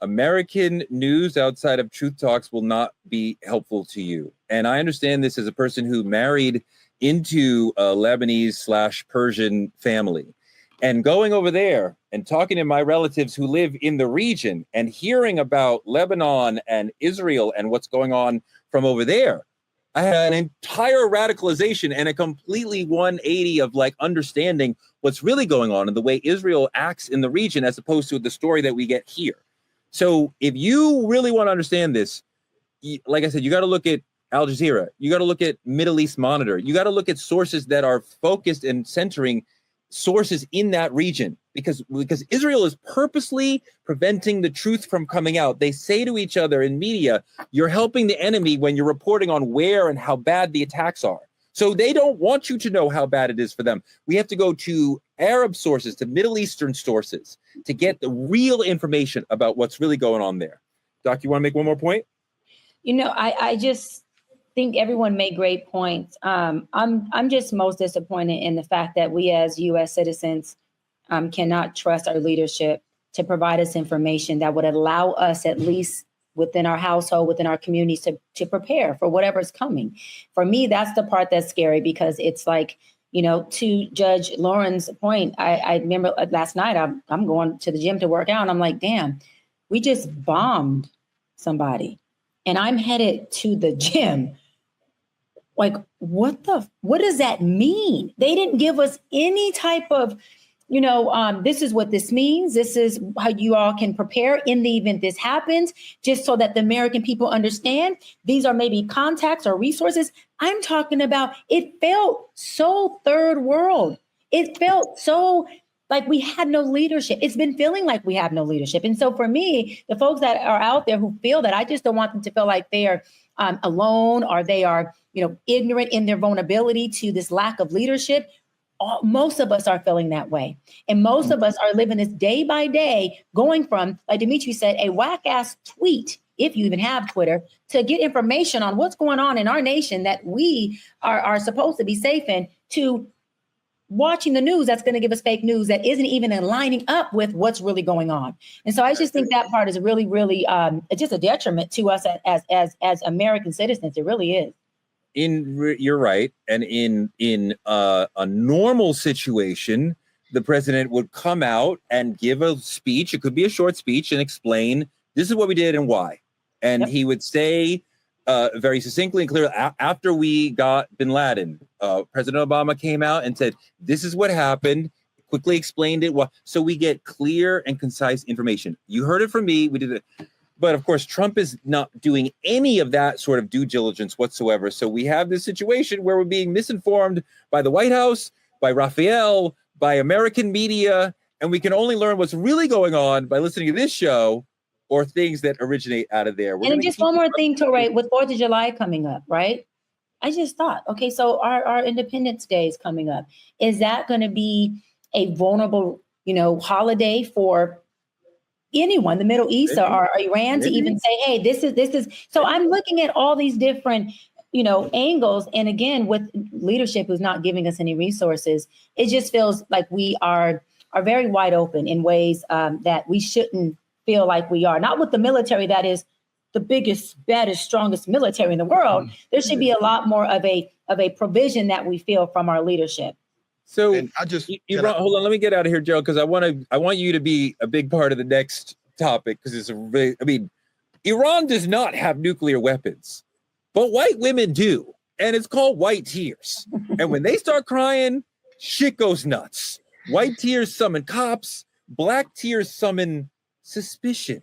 American news outside of Truth Talks will not be helpful to you. And I understand this as a person who married into a Lebanese/Persian family. And going over there and talking to my relatives who live in the region and hearing about Lebanon and Israel and what's going on from over there, I had an entire radicalization and a completely 180 of like understanding what's really going on and the way Israel acts in the region as opposed to the story that we get here. So if you really want to understand this, like I said, you got to look at Al Jazeera. You got to look at Middle East Monitor. You got to look at sources that are focused and centering sources in that region, because Israel is purposely preventing the truth from coming out. They say to each other in media, you're helping the enemy when you're reporting on where and how bad the attacks are. So they don't want you to know how bad it is for them. We have to go to Arab sources, to Middle Eastern sources to get the real information about what's really going on there. Doc, you want to make one more point? You know, I just think everyone made great points. I'm just most disappointed in the fact that we as U.S. citizens cannot trust our leadership to provide us information that would allow us, at least within our household, within our communities, to prepare for whatever's coming. For me, that's the part that's scary, because it's like, you know, to Judge Lauren's point, I remember last night, I'm going to the gym to work out, and I'm like, damn, we just bombed somebody, and I'm headed to the gym. Like, what does that mean? They didn't give us any type of, you know, this is what this means. This is how you all can prepare in the event this happens, just so that the American people understand. These are maybe contacts or resources. I'm talking about, it felt so third world. It felt so like we had no leadership. It's been feeling like we have no leadership. And so for me, the folks that are out there who feel that, I just don't want them to feel like they are alone, or they are, you know, ignorant in their vulnerability to this lack of leadership. Most of us are feeling that way. And most of us are living this day by day, going from, like Dimitri said, a whack ass tweet, if you even have Twitter, to get information on what's going on in our nation that we are supposed to be safe in, to watching the news that's going to give us fake news that isn't even lining up with what's really going on. And so I just think that part is really, really just a detriment to us as American citizens. It really is. you're right. And in a normal situation, the president would come out and give a speech. It could be a short speech and explain this is what we did and why. And he would say very succinctly and clearly, after we got bin Laden, President Obama came out and said, this is what happened, quickly explained it. So we get clear and concise information. You heard it from me. We did it. But of course, Trump is not doing any of that sort of due diligence whatsoever. So we have this situation where we're being misinformed by the White House, by Raphael, by American media, and we can only learn what's really going on by listening to this show or things that originate out of there. And just one more thing, Torre, with 4th of July coming up, right? I just thought, okay, so our Independence Day is coming up. Is that going to be a vulnerable, holiday for anyone, the Middle East or Iran, to even say, hey, this is. So I'm looking at all these different, angles. And again, with leadership who's not giving us any resources, it just feels like we are very wide open in ways that we shouldn't feel like we are. Not with the military that is the biggest, baddest, strongest military in the world. There should be a lot more of a provision that we feel from our leadership. So hold on, let me get out of here, Joe, because I want you to be a big part of the next topic, because it's Iran does not have nuclear weapons, but white women do, and it's called white tears. And when they start crying, shit goes nuts. White tears summon cops, black tears summon suspicion.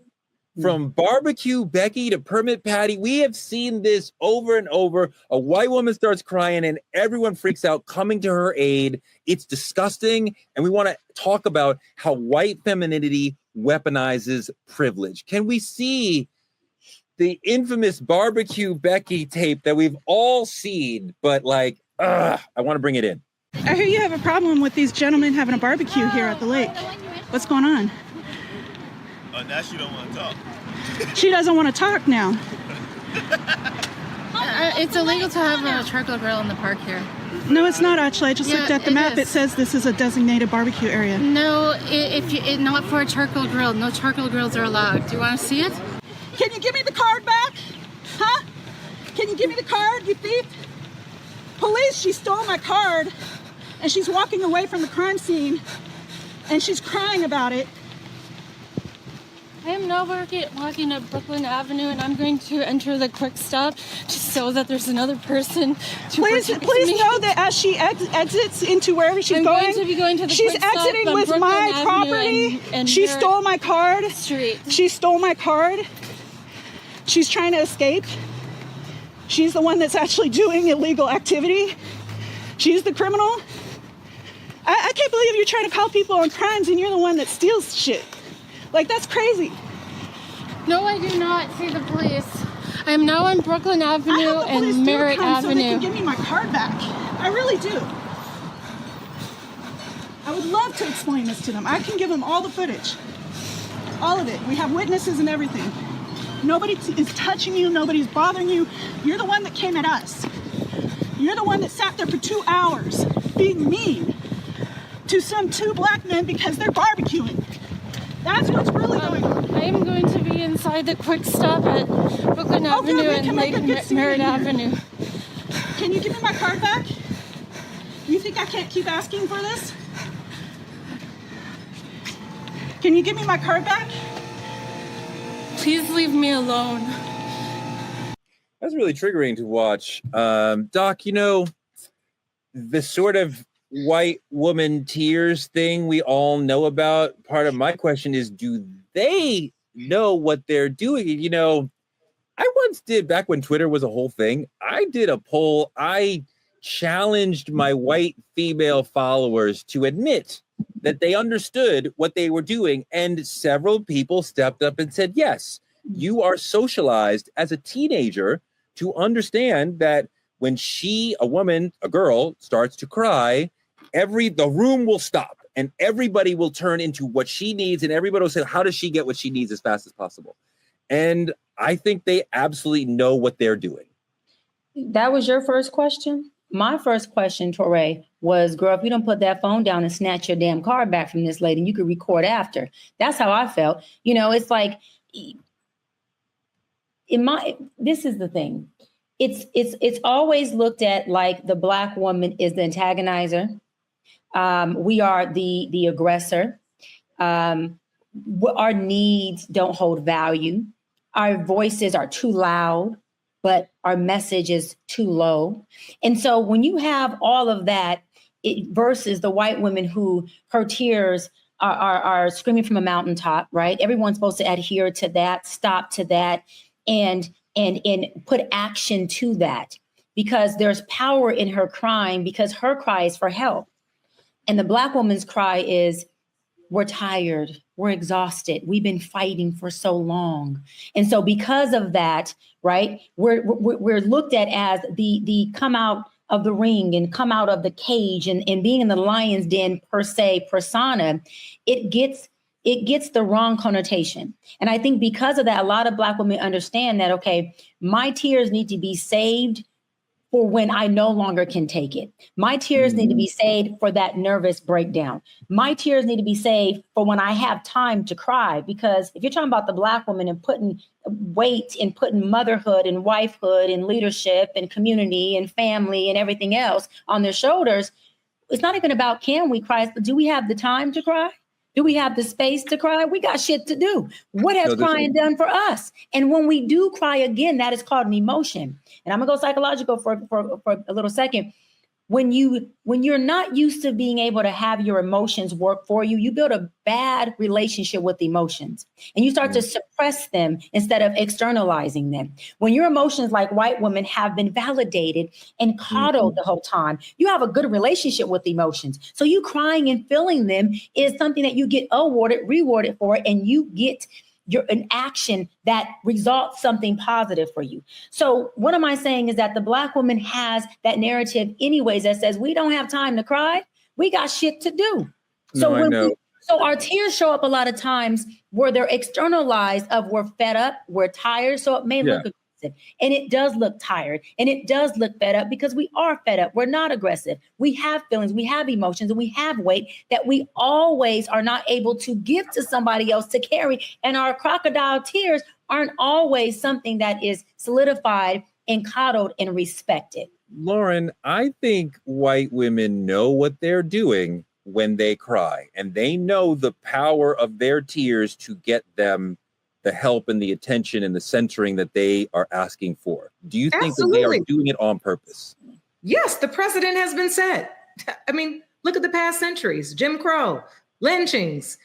From barbecue Becky to permit Patty, we have seen this over and over. A white woman starts crying and everyone freaks out, coming to her aid. It's disgusting. And we want to talk about how white femininity weaponizes privilege. Can we see the infamous barbecue Becky tape that we've all seen, but I want to bring it in. I hear you have a problem with these gentlemen having a barbecue here at the lake. What's going on? Now she don't want to talk. She doesn't want to talk now. It's illegal to have a charcoal grill in the park here. No, it's not actually. I just looked at the map. It says this is a designated barbecue area. No, not for a charcoal grill. No charcoal grills are allowed. Do you want to see it? Can you give me the card back? Huh? Can you give me the card, you thief? Police, she stole my card and she's walking away from the crime scene and she's crying about it. I am now walking up Brooklyn Avenue, and I'm going to enter the Quick Stop just so that there's another person to please me. Know that as she exits into wherever she's going to be going to the she's Quick Stop exiting with Brooklyn my Avenue property. and She stole my card. Street. She stole my card. She's trying to escape. She's the one that's actually doing illegal activity. She's the criminal. I can't believe you're trying to call people on crimes and you're the one that steals shit. That's crazy. No, I do not see the police. I am now on Brooklyn Avenue and Merritt Avenue. So they can give me my card back. I really do. I would love to explain this to them. I can give them all the footage. All of it. We have witnesses and everything. Nobody is touching you. Nobody's bothering you. You're the one that came at us. You're the one that sat there for 2 hours being mean to some 2 black men because they're barbecuing. That's what's really going on. I am going to be inside the Quick Stop at Brooklyn Avenue and Merritt Avenue. Can you give me my card back? You think I can't keep asking for this? Can you give me my card back? Please leave me alone. That's really triggering to watch. Doc, the sort of white woman tears thing we all know about. Part of my question is, do they know what they're doing? I once did, back when Twitter was a whole thing, I did a poll. I challenged my white female followers to admit that they understood what they were doing. And several people stepped up and said, yes, you are socialized as a teenager to understand that when a girl starts to cry, the room will stop and everybody will turn into what she needs. And everybody will say, how does she get what she needs as fast as possible? And I think they absolutely know what they're doing. That was your first question? My first question, Torre, was, girl, if you don't put that phone down and snatch your damn card back from this lady, and you could record after. That's how I felt. It's like, this is the thing. it's always looked at like the Black woman is the antagonizer. We are the aggressor. Our needs don't hold value. Our voices are too loud, but our message is too low. And so when you have all of that versus the white women who her tears are screaming from a mountaintop, right? Everyone's supposed to adhere to that, stop to that, and put action to that, because there's power in her crying, because her cry is for help. And the Black woman's cry is, we're tired, we're exhausted, we've been fighting for so long. And so because of that, right, we're looked at as the come out of the ring and come out of the cage and being in the lion's den per se persona. It gets the wrong connotation. And I think because of that, a lot of Black women understand that, okay, my tears need to be saved for when I no longer can take it. My tears need to be saved for that nervous breakdown. My tears need to be saved for when I have time to cry. Because if you're talking about the Black woman and putting weight and putting motherhood and wifehood and leadership and community and family and everything else on their shoulders, it's not even about can we cry, but do we have the time to cry? Do we have the space to cry? We got shit to do. What has crying done for us? And when we do cry again, that is called an emotion. And I'm gonna go psychological for a little second. When you're not used to being able to have your emotions work for you, you build a bad relationship with emotions and you start to suppress them instead of externalizing them. When your emotions, like white women, have been validated and coddled the whole time, you have a good relationship with emotions. So you crying and feeling them is something that you get rewarded for, and you get an action that results something positive for you. So what am I saying is that the Black woman has that narrative anyways that says we don't have time to cry. We got shit to do. So so our tears show up a lot of times where they're externalized of we're fed up, we're tired. So it may look aggressive, and it does look tired, and it does look fed up because we are fed up. We're not aggressive. We have feelings, we have emotions, and we have weight that we always are not able to give to somebody else to carry. And our crocodile tears aren't always something that is solidified and coddled and respected. Lauren, I think white women know what they're doing when they cry, and they know the power of their tears to get them the help and the attention and the centering that they are asking for. Do you think that they are doing it on purpose? Yes, the precedent has been set. I mean, look at the past centuries: Jim Crow, lynchings,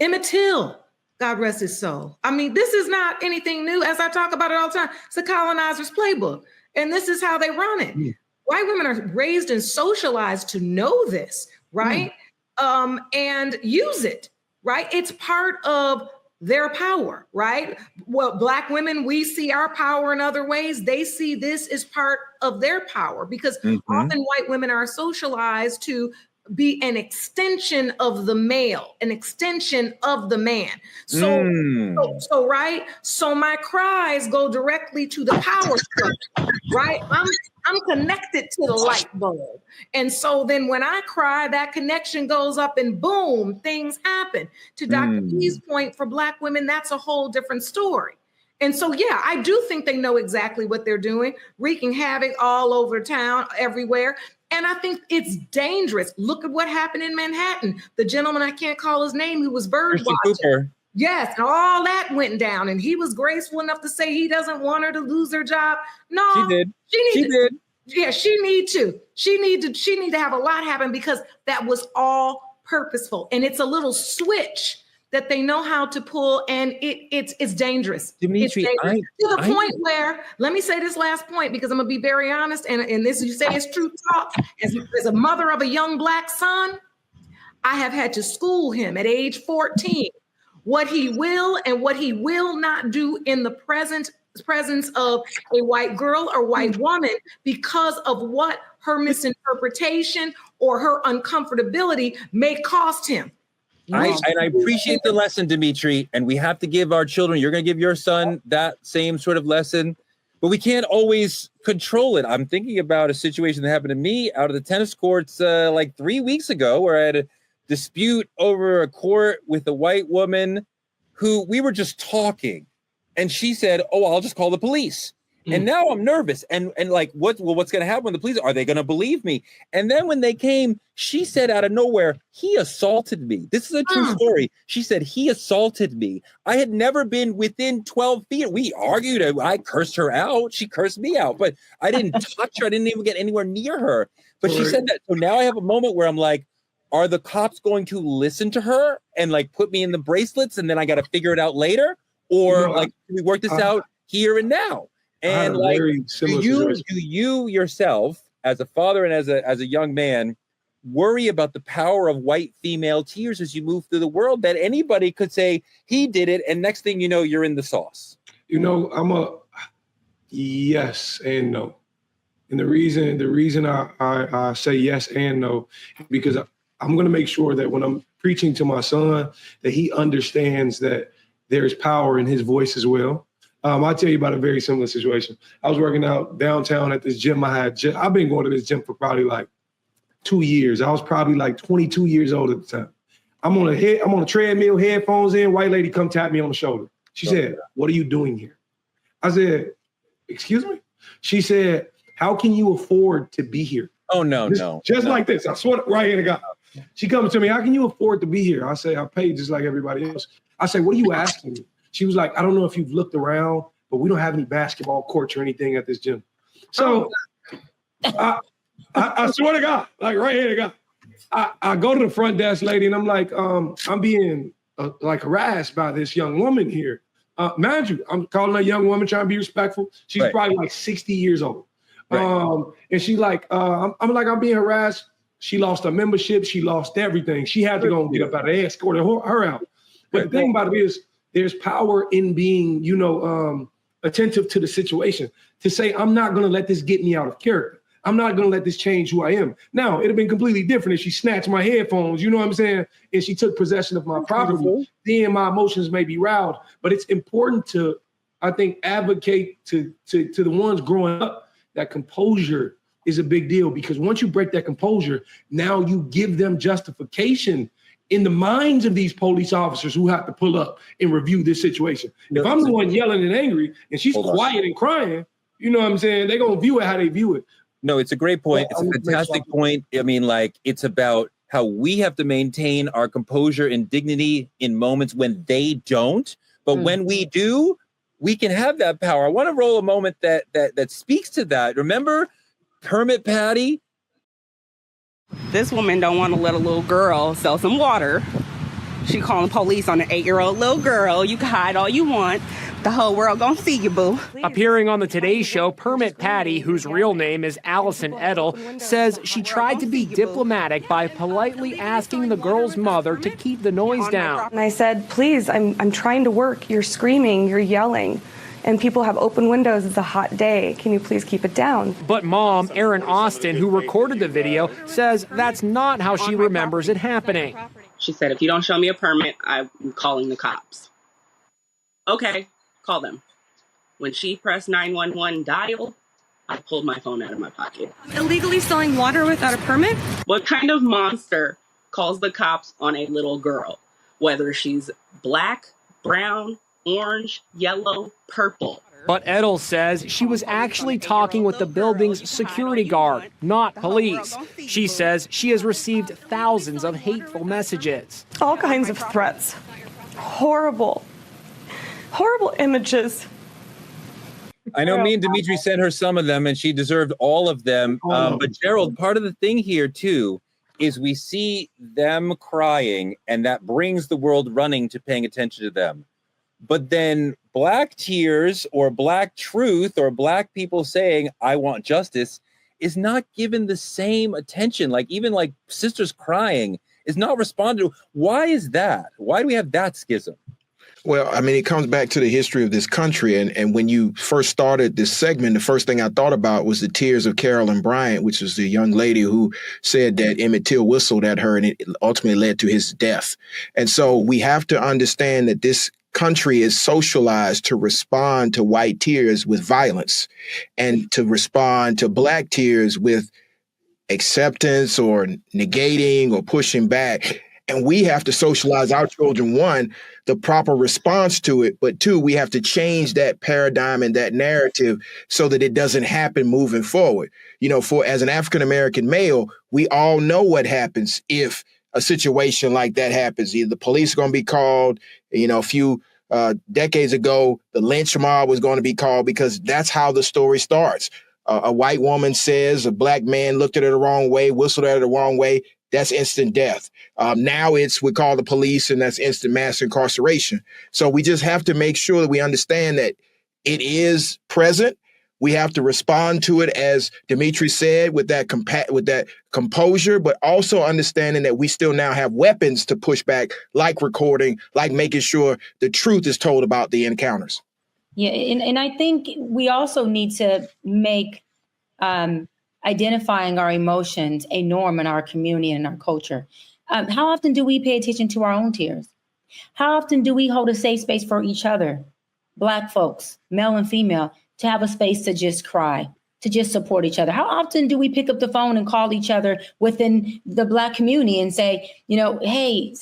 Emmett Till, God rest his soul. I mean, this is not anything new. As I talk about it all the time, it's a colonizer's playbook, and this is how they run it. White women are raised and socialized to know this, right? And use it, right? It's part of their power, right? Well, Black women, we see our power in other ways. They see this as part of their power, because often white women are socialized to be an extension of the male, an extension of the man. So right? So my cries go directly to the power structure, right? I'm connected to the light bulb. And so then when I cry, that connection goes up and boom, things happen. To Dr. P's point, for Black women, that's a whole different story. And so, yeah, I do think they know exactly what they're doing, wreaking havoc all over town, everywhere. And I think it's dangerous. Look at what happened in Manhattan. The gentleman, I can't call his name, who was bird watching. Yes, and all that went down. And he was graceful enough to say he doesn't want her to lose her job. No, she did. She did. Yeah, she need to. She need to have a lot happen, because that was all purposeful. And it's a little switch that they know how to pull, and it's dangerous. Dimitri, it's dangerous. To the point where, let me say this last point, because I'm gonna be very honest, and this, you say it's true talk. As a mother of a young Black son, I have had to school him at age 14 what he will and what he will not do in the presence of a white girl or white woman, because of what her misinterpretation or her uncomfortability may cost him. I appreciate the lesson, Dimitri, and we have to give our children, you're going to give your son that same sort of lesson, but we can't always control it. I'm thinking about a situation that happened to me out of the tennis courts like 3 weeks ago, where I had a dispute over a court with a white woman who we were just talking, and she said, "Oh, I'll just call the police." And now I'm nervous and like, what's going to happen when the police, are they going to believe me? And then when they came, she said out of nowhere, he assaulted me. This is a true story. She said, he assaulted me. I had never been within 12 feet. We argued. I cursed her out. She cursed me out, but I didn't touch her. I didn't even get anywhere near her. But she said that. So now I have a moment where I'm like, are the cops going to listen to her and like put me in the bracelets and then I got to figure it out later? Or like, can we work this out here and now? And like, do you yourself, as a father and as a young man, worry about the power of white female tears as you move through the world, that anybody could say he did it, and next thing you know, you're in the sauce? You know, I'm a yes and no, and the reason I say yes and no, because I'm going to make sure that when I'm preaching to my son, that he understands that there's power in his voice as well. I'll tell you about a very similar situation. I was working out downtown at this gym. I've been going to this gym for probably like 2 years. I was probably like 22 years old at the time. I'm on a treadmill, headphones in, white lady come tap me on the shoulder. She said, "What are you doing here?" I said, "Excuse me?" She said, "How can you afford to be here?" Oh, no. Like this. I swear, right here to God. She comes to me, "How can you afford to be here?" I say, "I pay just like everybody else." I say, "What are you asking me?" She was like, "I don't know if you've looked around, but we don't have any basketball courts or anything at this gym." So I swear to God, like right here to God, I go to the front desk lady and I'm like, I'm being like harassed by this young woman here. Mind you, I'm calling a young woman, trying to be respectful. She's probably like 60 years old. And she's like, I'm being harassed. She lost her membership. She lost everything. She had to go and get up out of there, escorted her out. But the thing about it is, there's power in being, attentive to the situation, to say, I'm not going to let this get me out of character. I'm not going to let this change who I am. Now, it'd have been completely different if she snatched my headphones, you know what I'm saying? And she took possession of my property. Then my emotions may be riled. But it's important to, I think, advocate to the ones growing up that composure is a big deal, because once you break that composure, now you give them justification in the minds of these police officers who have to pull up and review this situation. If I'm the one yelling and angry and she's quiet and crying, you know what I'm saying? They're going to view it how they view it. No, it's a great point. It's a fantastic point. I mean, like, it's about how we have to maintain our composure and dignity in moments when they don't. But when we do, we can have that power. I want to roll a moment that speaks to that. Remember Permit Patty? This woman don't want to let a little girl sell some water. She calling the police on an 8-year-old little girl. You can hide all you want. The whole world gonna see you, boo. Appearing on the Today Show, Permit Patty, whose real name is Allison Edel, says she tried to be diplomatic by politely asking the girl's mother to keep the noise down. And I said, please, I'm trying to work. You're screaming, you're yelling. And people have open windows. It's a hot day. Can you please keep it down? But mom, Erin Austin, who recorded the video, says that's not how she remembers it happening. She said, if you don't show me a permit, I'm calling the cops. Okay, call them. When she pressed 911 dial, I pulled my phone out of my pocket. Illegally selling water without a permit? What kind of monster calls the cops on a little girl? Whether she's black, brown, orange, yellow, purple. But Edel says she was actually talking with the building's security guard, not police. She says she has received thousands of hateful messages. All kinds of threats. Horrible images. I know me and Dimitri sent her some of them and she deserved all of them. But Gerald, part of the thing here too is we see them crying and that brings the world running to paying attention to them. But then black tears or black truth or black people saying, I want justice is not given the same attention. Like even like sisters crying is not responded to. Why is that? Why do we have that schism? Well, I mean, it comes back to the history of this country. And when you first started this segment, the first thing I thought about was the tears of Carolyn Bryant, which was the young lady who said that Emmett Till whistled at her and it ultimately led to his death. And so we have to understand that this country is socialized to respond to white tears with violence and to respond to black tears with acceptance or negating or pushing back. And we have to socialize our children, one, the proper response to it, but two, we have to change that paradigm and that narrative so that it doesn't happen moving forward. You know, for as an African-American male, we all know what happens if a situation like that happens. Either the police are going to be called, you know, a few decades ago, the lynch mob was going to be called because that's how the story starts. A white woman says a black man looked at her the wrong way, whistled at her the wrong way. That's instant death. Now we call the police and that's instant mass incarceration. So we just have to make sure that we understand that it is present. We have to respond to it, as Dimitri said, with that composure, but also understanding that we still now have weapons to push back, like recording, like making sure the truth is told about the encounters. Yeah, and I think we also need to make identifying our emotions a norm in our community and our culture. How often do we pay attention to our own tears? How often do we hold a safe space for each other, Black folks, male and female, to have a space to just cry, to just support each other? How often do we pick up the phone and call each other within the Black community and say, you know, hey,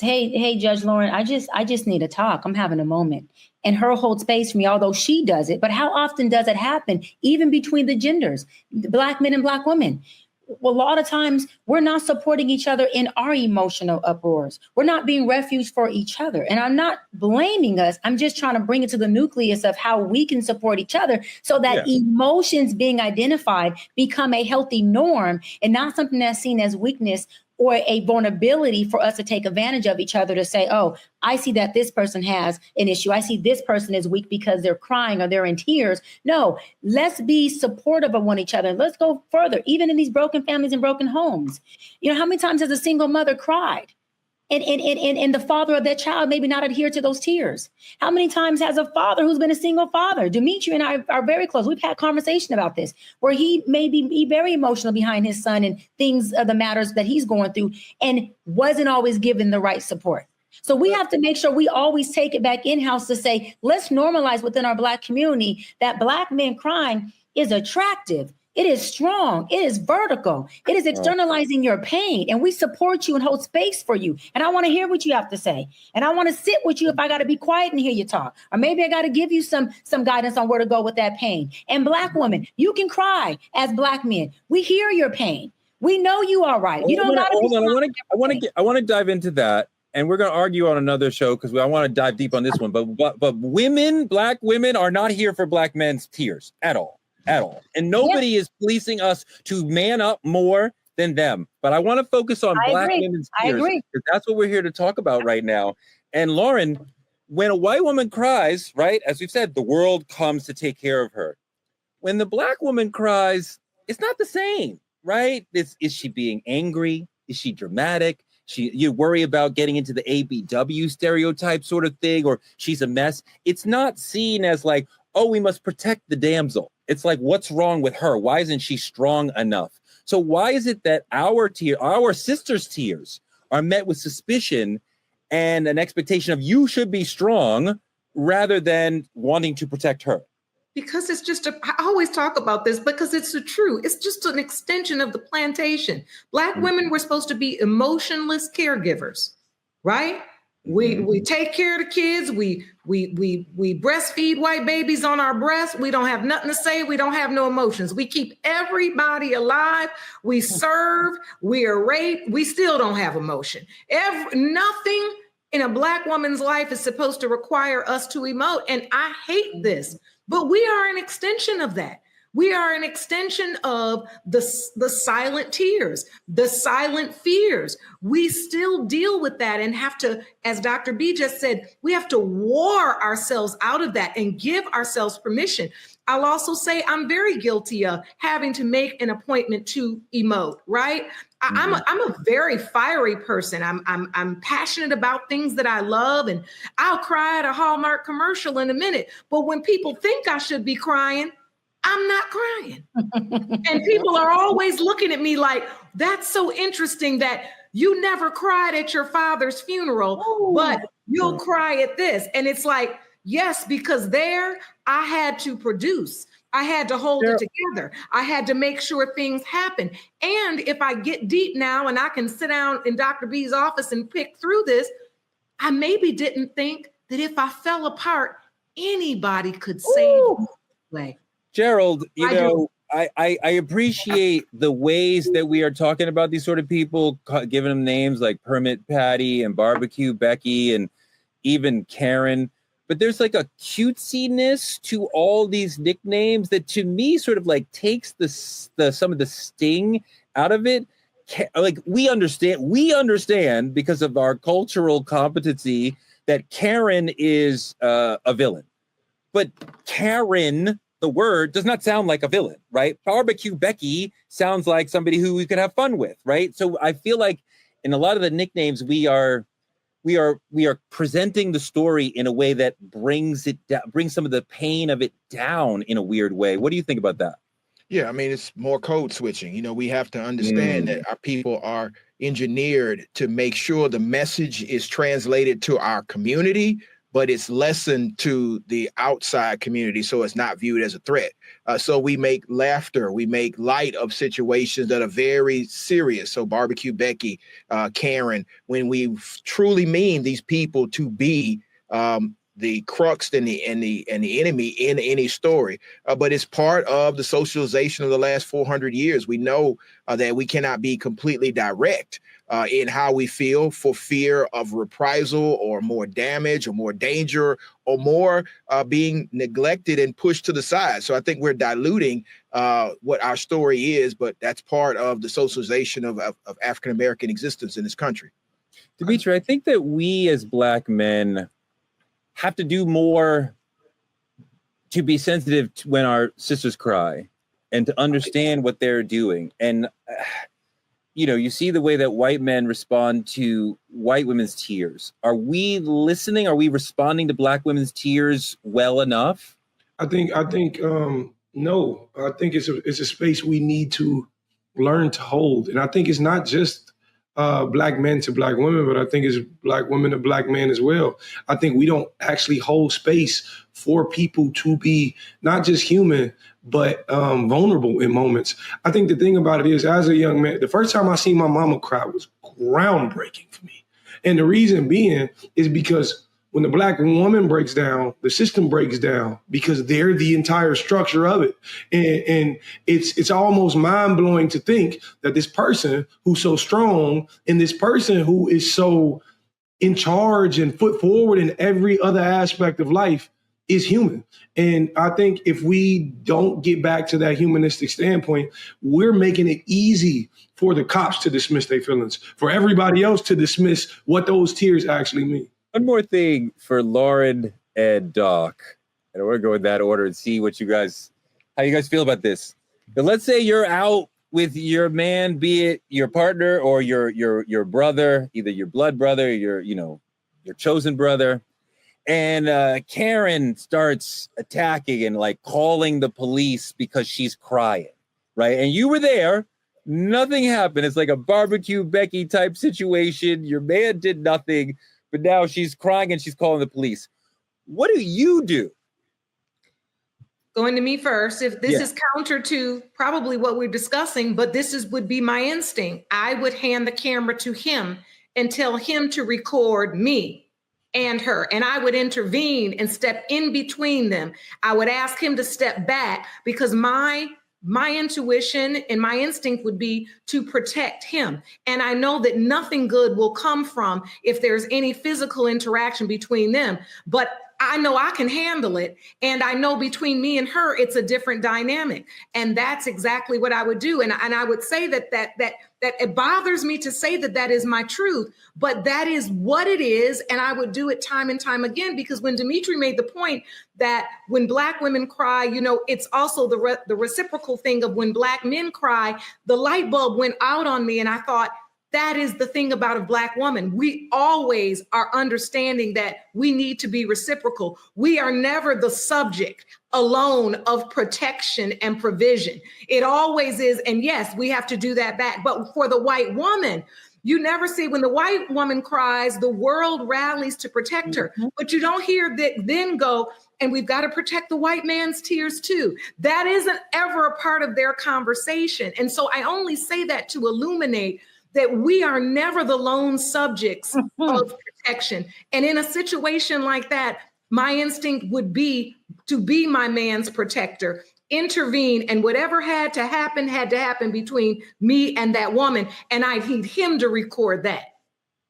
Judge Lauren, I just need to talk. I'm having a moment. And her hold space for me, although she does it. But how often does it happen, even between the genders, Black men and Black women? Well, a lot of times we're not supporting each other in our emotional uproars. We're not being refuge for each other. And I'm not blaming us. I'm just trying to bring it to the nucleus of how we can support each other so that emotions being identified become a healthy norm and not something that's seen as weakness or a vulnerability for us to take advantage of each other to say, oh, I see that this person has an issue. I see this person is weak because they're crying or they're in tears. No, let's be supportive of one each other. Let's go further, even in these broken families and broken homes. You know, how many times has a single mother cried? And the father of that child maybe not adhere to those tears? How many times has a father who's been a single father? Dimitri and I are very close. We've had conversation about this, where he may be very emotional behind his son and things of the matters that he's going through and wasn't always given the right support. So we have to make sure we always take it back in-house to say, let's normalize within our Black community that Black men crying is attractive. It is strong. It is vertical. It is externalizing your pain. And we support you and hold space for you. And I want to hear what you have to say. And I want to sit with you if I got to be quiet and hear you talk. Or maybe I got to give you some guidance on where to go with that pain. And Black women, you can cry as Black men. We hear your pain. We know you are right. You don't got to hold on. I want to dive into that. And we're going to argue on another show because I want to dive deep on this one. But women, Black women are not here for Black men's tears at all. And nobody is policing us to man up more than them. But I want to focus on Black women's tears because that's what we're here to talk about right now. And Lauren, when a white woman cries, right, as we've said, the world comes to take care of her. When the Black woman cries, it's not the same, right? Is she being angry? Is she dramatic? You worry about getting into the ABW stereotype sort of thing, or she's a mess. It's not seen as like, oh, we must protect the damsel. It's like, what's wrong with her? Why isn't she strong enough? So why is it that our sisters' tears are met with suspicion and an expectation of you should be strong rather than wanting to protect her? Because it's just I always talk about this because it's the truth. It's just an extension of the plantation. Black women were supposed to be emotionless caregivers, right? We take care of the kids. We breastfeed white babies on our breasts. We don't have nothing to say. We don't have no emotions. We keep everybody alive. We serve. We are raped. We still don't have emotion. Nothing in a Black woman's life is supposed to require us to emote. And I hate this, but we are an extension of that. We are an extension of the silent tears, the silent fears. We still deal with that and have to, as Dr. B just said, we have to war ourselves out of that and give ourselves permission. I'll also say I'm very guilty of having to make an appointment to emote, right? I'm a very fiery person. I'm passionate about things that I love, and I'll cry at a Hallmark commercial in a minute. But when people think I should be crying, I'm not crying. And people are always looking at me like, that's so interesting that you never cried at your father's funeral, but you'll cry at this. And it's like, yes, because there I had to produce. I had to hold it together. I had to make sure things happen. And if I get deep now and I can sit down in Dr. B's office and pick through this, I maybe didn't think that if I fell apart, anybody could save me. Way. Gerald, I appreciate the ways that we are talking about these sort of people, giving them names like Permit Patty and Barbecue Becky and even Karen. But there's like a cutesiness to all these nicknames that to me sort of like takes the some of the sting out of it. Like we understand because of our cultural competency that Karen is a villain. But Karen, the word, does not sound like a villain, right? Barbecue Becky sounds like somebody who we could have fun with, right? So I feel like in a lot of the nicknames, we are presenting the story in a way that brings some of the pain of it down in a weird way. What do you think about that? Yeah, I mean, it's more code switching. You know, we have to understand that our people are engineered to make sure the message is translated to our community, but it's lessened to the outside community, so it's not viewed as a threat. So we make laughter, we make light of situations that are very serious. So Barbecue Becky, Karen, when we truly mean these people to be the crux and the enemy in any story, but it's part of the socialization of the last 400 years. We know that we cannot be completely direct in how we feel for fear of reprisal or more damage or more danger or more being neglected and pushed to the side. So I think we're diluting what our story is, but that's part of the socialization of African-American existence in this country. Dimitri, I think that we as Black men have to do more to be sensitive to when our sisters cry and to understand what they're doing. And, you see the way that white men respond to white women's tears. Are we listening? Are we responding to Black women's tears well enough? I think no. I think it's a space we need to learn to hold. And I think it's not just Black men to Black women, but I think it's Black women to Black men as well. I think we don't actually hold space for people to be not just human, but vulnerable in moments. I think the thing about it is, as a young man, the first time I seen my mama cry was groundbreaking for me. And the reason being is because when the Black woman breaks down, the system breaks down because they're the entire structure of it. And it's almost mind-blowing to think that this person who's so strong and this person who is so in charge and put forward in every other aspect of life is human. And I think if we don't get back to that humanistic standpoint, we're making it easy for the cops to dismiss their feelings, for everybody else to dismiss what those tears actually mean. One more thing for Lauren and Doc, and we're going to go in that order and see how you guys feel about this. But let's say you're out with your man, be it your partner or your brother, either your blood brother, your chosen brother, and Karen starts attacking and like calling the police because she's crying, right? And you were there. Nothing happened. It's like a Barbecue Becky type situation. Your man did nothing. But now she's crying and she's calling the police. What do you do? Going to me first. If this is counter to probably what we're discussing, but would be my instinct. I would hand the camera to him and tell him to record me and her. And I would intervene and step in between them. I would ask him to step back because my intuition and my instinct would be to protect him. And I know that nothing good will come from if there's any physical interaction between them, but I know I can handle it. And I know between me and her, it's a different dynamic. And that's exactly what I would do. And I would say that it bothers me to say that is my truth, but that is what it is. And I would do it time and time again, because when Dimitri made the point that when Black women cry, it's also the reciprocal thing of when Black men cry, the light bulb went out on me. And I thought, that is the thing about a Black woman. We always are understanding that we need to be reciprocal. We are never the subject alone of protection and provision. It always is. And yes, we have to do that back. But for the white woman, You never see when the white woman cries, the world rallies to protect her, but you don't hear that then go, and we've got to protect the white man's tears too. That isn't ever a part of their conversation. And so I only say that to illuminate that we are never the lone subjects of protection. And in a situation like that, my instinct would be to be my man's protector, intervene, and whatever had to happen between me and that woman. And I need him to record that.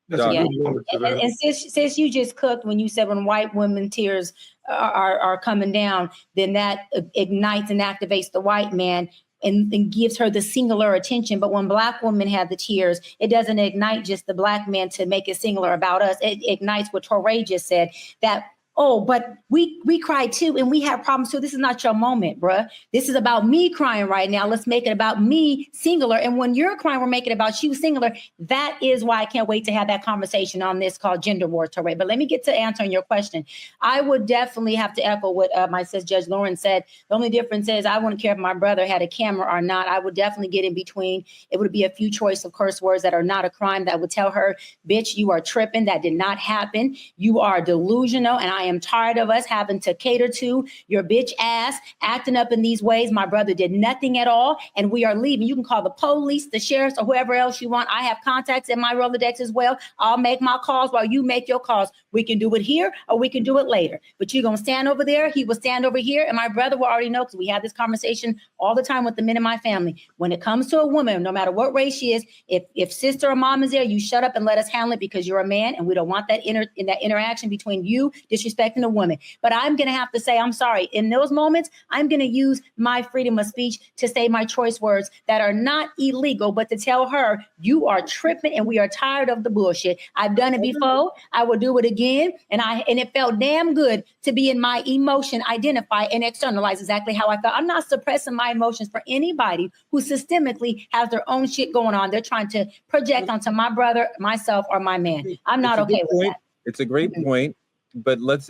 Yeah. And since you just cooked when you said when white women tears are coming down, then that ignites and activates the white man and gives her the singular attention. But when Black women have the tears, it doesn't ignite just the Black man to make it singular about us. It ignites what Torre just said, that, oh, but we cry too, and we have problems too. This is not your moment, bruh. This is about me crying right now. Let's make it about me singular. And when you're crying, we're making it about you singular. That is why I can't wait to have that conversation on this called Gender War, Torre. But let me get to answering your question. I would definitely have to echo what my sis Judge Lauren said. The only difference is I wouldn't care if my brother had a camera or not. I would definitely get in between. It would be a few choice of curse words that are not a crime that would tell her, bitch, you are tripping. That did not happen. You are delusional, and I am tired of us having to cater to your bitch ass acting up in these ways. My brother did nothing at all, and we are leaving. You can call the police, the sheriffs, or whoever else you want. I have contacts in my Rolodex as well. I'll make my calls while you make your calls. We can do it here or we can do it later. But you're going to stand over there. He will stand over here. And my brother will already know, because we have this conversation all the time with the men in my family. When it comes to a woman, no matter what race she is, if sister or mom is there, you shut up and let us handle it, because you're a man and we don't want that interaction between you disrespecting a woman. But I'm going to have to say, I'm sorry. In those moments, I'm going to use my freedom of speech to say my choice words that are not illegal, but to tell her, you are tripping and we are tired of the bullshit. I've done it before. I will do it again. And it felt damn good to be in my emotion, identify and externalize exactly how I felt. I'm not suppressing my emotions for anybody who systemically has their own shit going on. They're trying to project onto my brother, myself, or my man. I'm not okay with that. It's a great point. But let's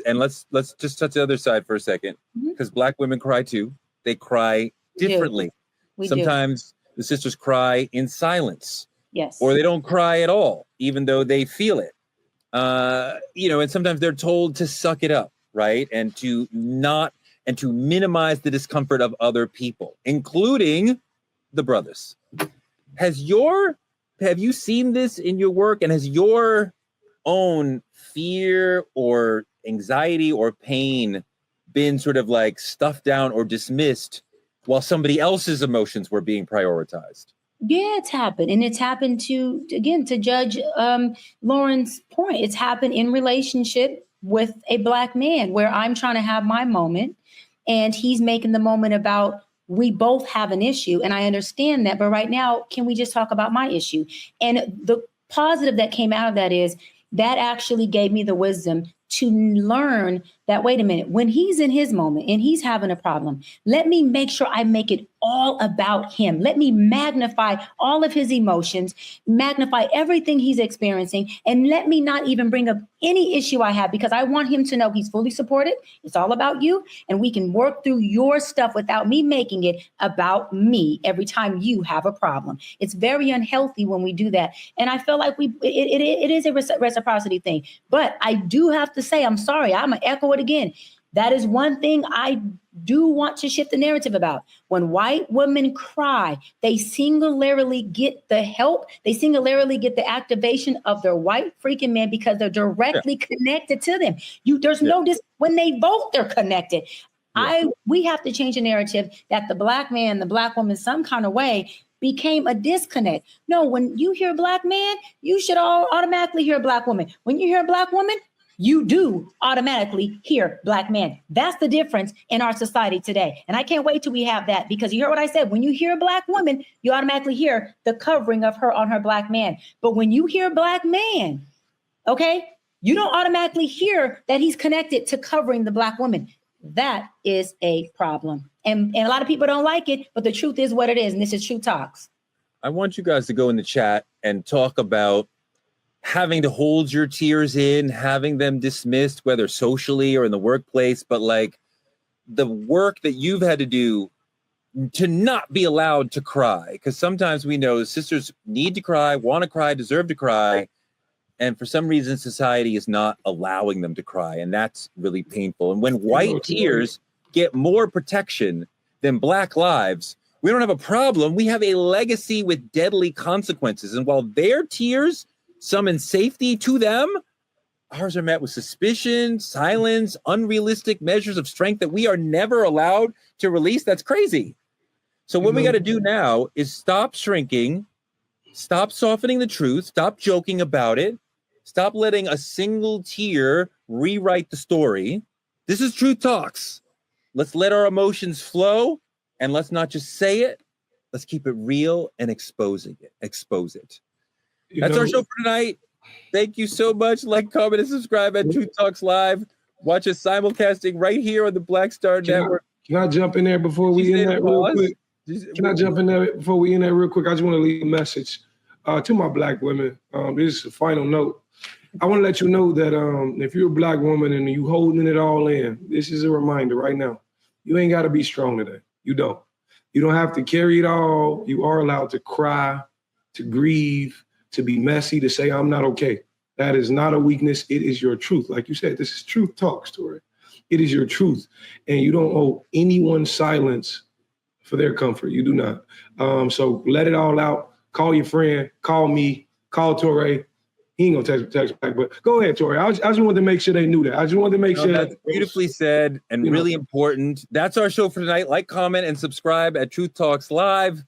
just touch the other side for a second, because Black women cry too. They cry differently. Sometimes the sisters cry in silence, or they don't cry at all, even though they feel it. And sometimes they're told to suck it up, right, and to minimize the discomfort of other people, including the brothers. Have you seen this in your work, and has your own fear or anxiety or pain been sort of like stuffed down or dismissed while somebody else's emotions were being prioritized? Yeah, it's happened. And it's happened to Judge Lauren's point. It's happened in relationship with a Black man where I'm trying to have my moment and he's making the moment about we both have an issue. And I understand that. But right now, can we just talk about my issue? And the positive that came out of that is that actually gave me the wisdom to learn that, wait a minute, when he's in his moment and he's having a problem, let me make sure I make it all about him. Let me magnify all of his emotions, magnify everything he's experiencing, and let me not even bring up any issue I have, because I want him to know he's fully supported. It's all about you, and we can work through your stuff without me making it about me every time you have a problem. It's very unhealthy when we do that. And I feel like it is a reciprocity thing. But I do have to say, I'm sorry, I'm going to echo it again. That is one thing I do want to shift the narrative about. When white women cry, they singularly get the help. They singularly get the activation of their white freaking man, because they're directly connected to them. When they vote, they're connected. We have to change the narrative that the Black man, the Black woman, some kind of way became a disconnect. No, when you hear Black man, you should automatically hear Black woman. When you hear Black woman, you do automatically hear Black man. That's the difference in our society today. And I can't wait till we have that, because you heard what I said. When you hear Black woman, you automatically hear the covering of her on her Black man. But when you hear Black man, okay, you don't automatically hear that he's connected to covering the Black woman. That is a problem. And a lot of people don't like it, but the truth is what it is. And this is True Talks. I want you guys to go in the chat and talk about having to hold your tears in, having them dismissed, whether socially or in the workplace, but like the work that you've had to do to not be allowed to cry, because sometimes we know sisters need to cry, want to cry, deserve to cry, and for some reason society is not allowing them to cry, and that's really painful. And when white tears get more protection than black lives, we don't have a problem. We have a legacy with deadly consequences, and while their tears summon safety to them, ours are met with suspicion, silence, unrealistic measures of strength that we are never allowed to release. That's crazy. So what we got to do now is stop shrinking, stop softening the truth, stop joking about it, stop letting a single tear rewrite the story. This is Truth Talks. Let's let our emotions flow, and let's not just say it. Let's keep it real and expose it. That's our show for tonight. Thank you so much. Like, comment, and subscribe at Truth Talks Live. Watch us simulcasting right here on the Black Star Network. Can I jump in there before we end that real quick? Can I jump in there before we end that real quick? I just want to leave a message to my black women. This is a final note. I want to let you know that if you're a black woman and you holding it all in, this is a reminder right now. You ain't got to be strong today. You don't. You don't have to carry it all. You are allowed to cry, to grieve, to be messy, to say, I'm not okay. That is not a weakness. It is your truth. Like you said, this is Truth Talk story. It is your truth. And you don't owe anyone silence for their comfort. You do not. So let it all out. Call your friend. Call me. Call Torre. He ain't gonna text back, but go ahead, Torre. I just wanted to make sure they knew that. I just wanted to make sure that's beautifully said and really important. That's our show for tonight. Like, comment, and subscribe at Truth Talks Live.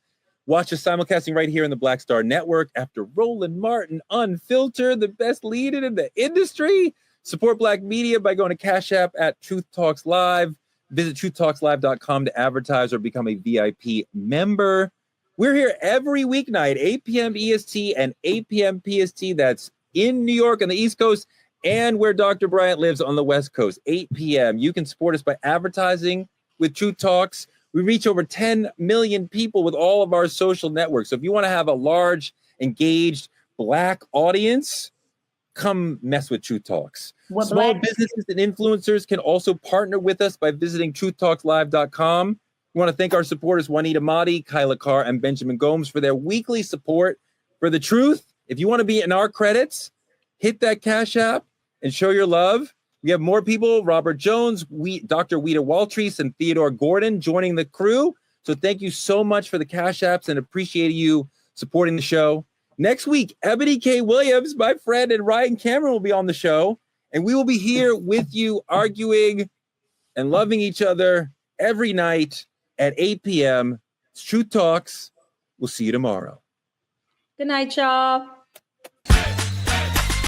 Watch us simulcasting right here in the Black Star Network after Roland Martin Unfiltered, the best lead-in in the industry. Support Black media by going to Cash App at Truth Talks Live. Visit truthtalkslive.com to advertise or become a VIP member. We're here every weeknight, 8 p.m. EST and 8 p.m. PST. That's in New York on the East Coast and where Dr. Bryant lives on the West Coast, 8 p.m. You can support us by advertising with Truth Talks. We reach over 10 million people with all of our social networks. So if you want to have a large, engaged Black audience, come mess with Truth Talks. Small businesses and influencers can also partner with us by visiting truthtalkslive.com. We want to thank our supporters, Juanita Madi, Kyla Carr, and Benjamin Gomes, for their weekly support for the truth. If you want to be in our credits, hit that Cash App and show your love. We have more people, Robert Jones, Dr. Weta Waltreese, and Theodore Gordon joining the crew. So thank you so much for the Cash Apps and appreciate you supporting the show. Next week, Ebony K. Williams, my friend, and Ryan Cameron will be on the show. And we will be here with you arguing and loving each other every night at 8 p.m. It's Truth Talks. We'll see you tomorrow. Good night, y'all.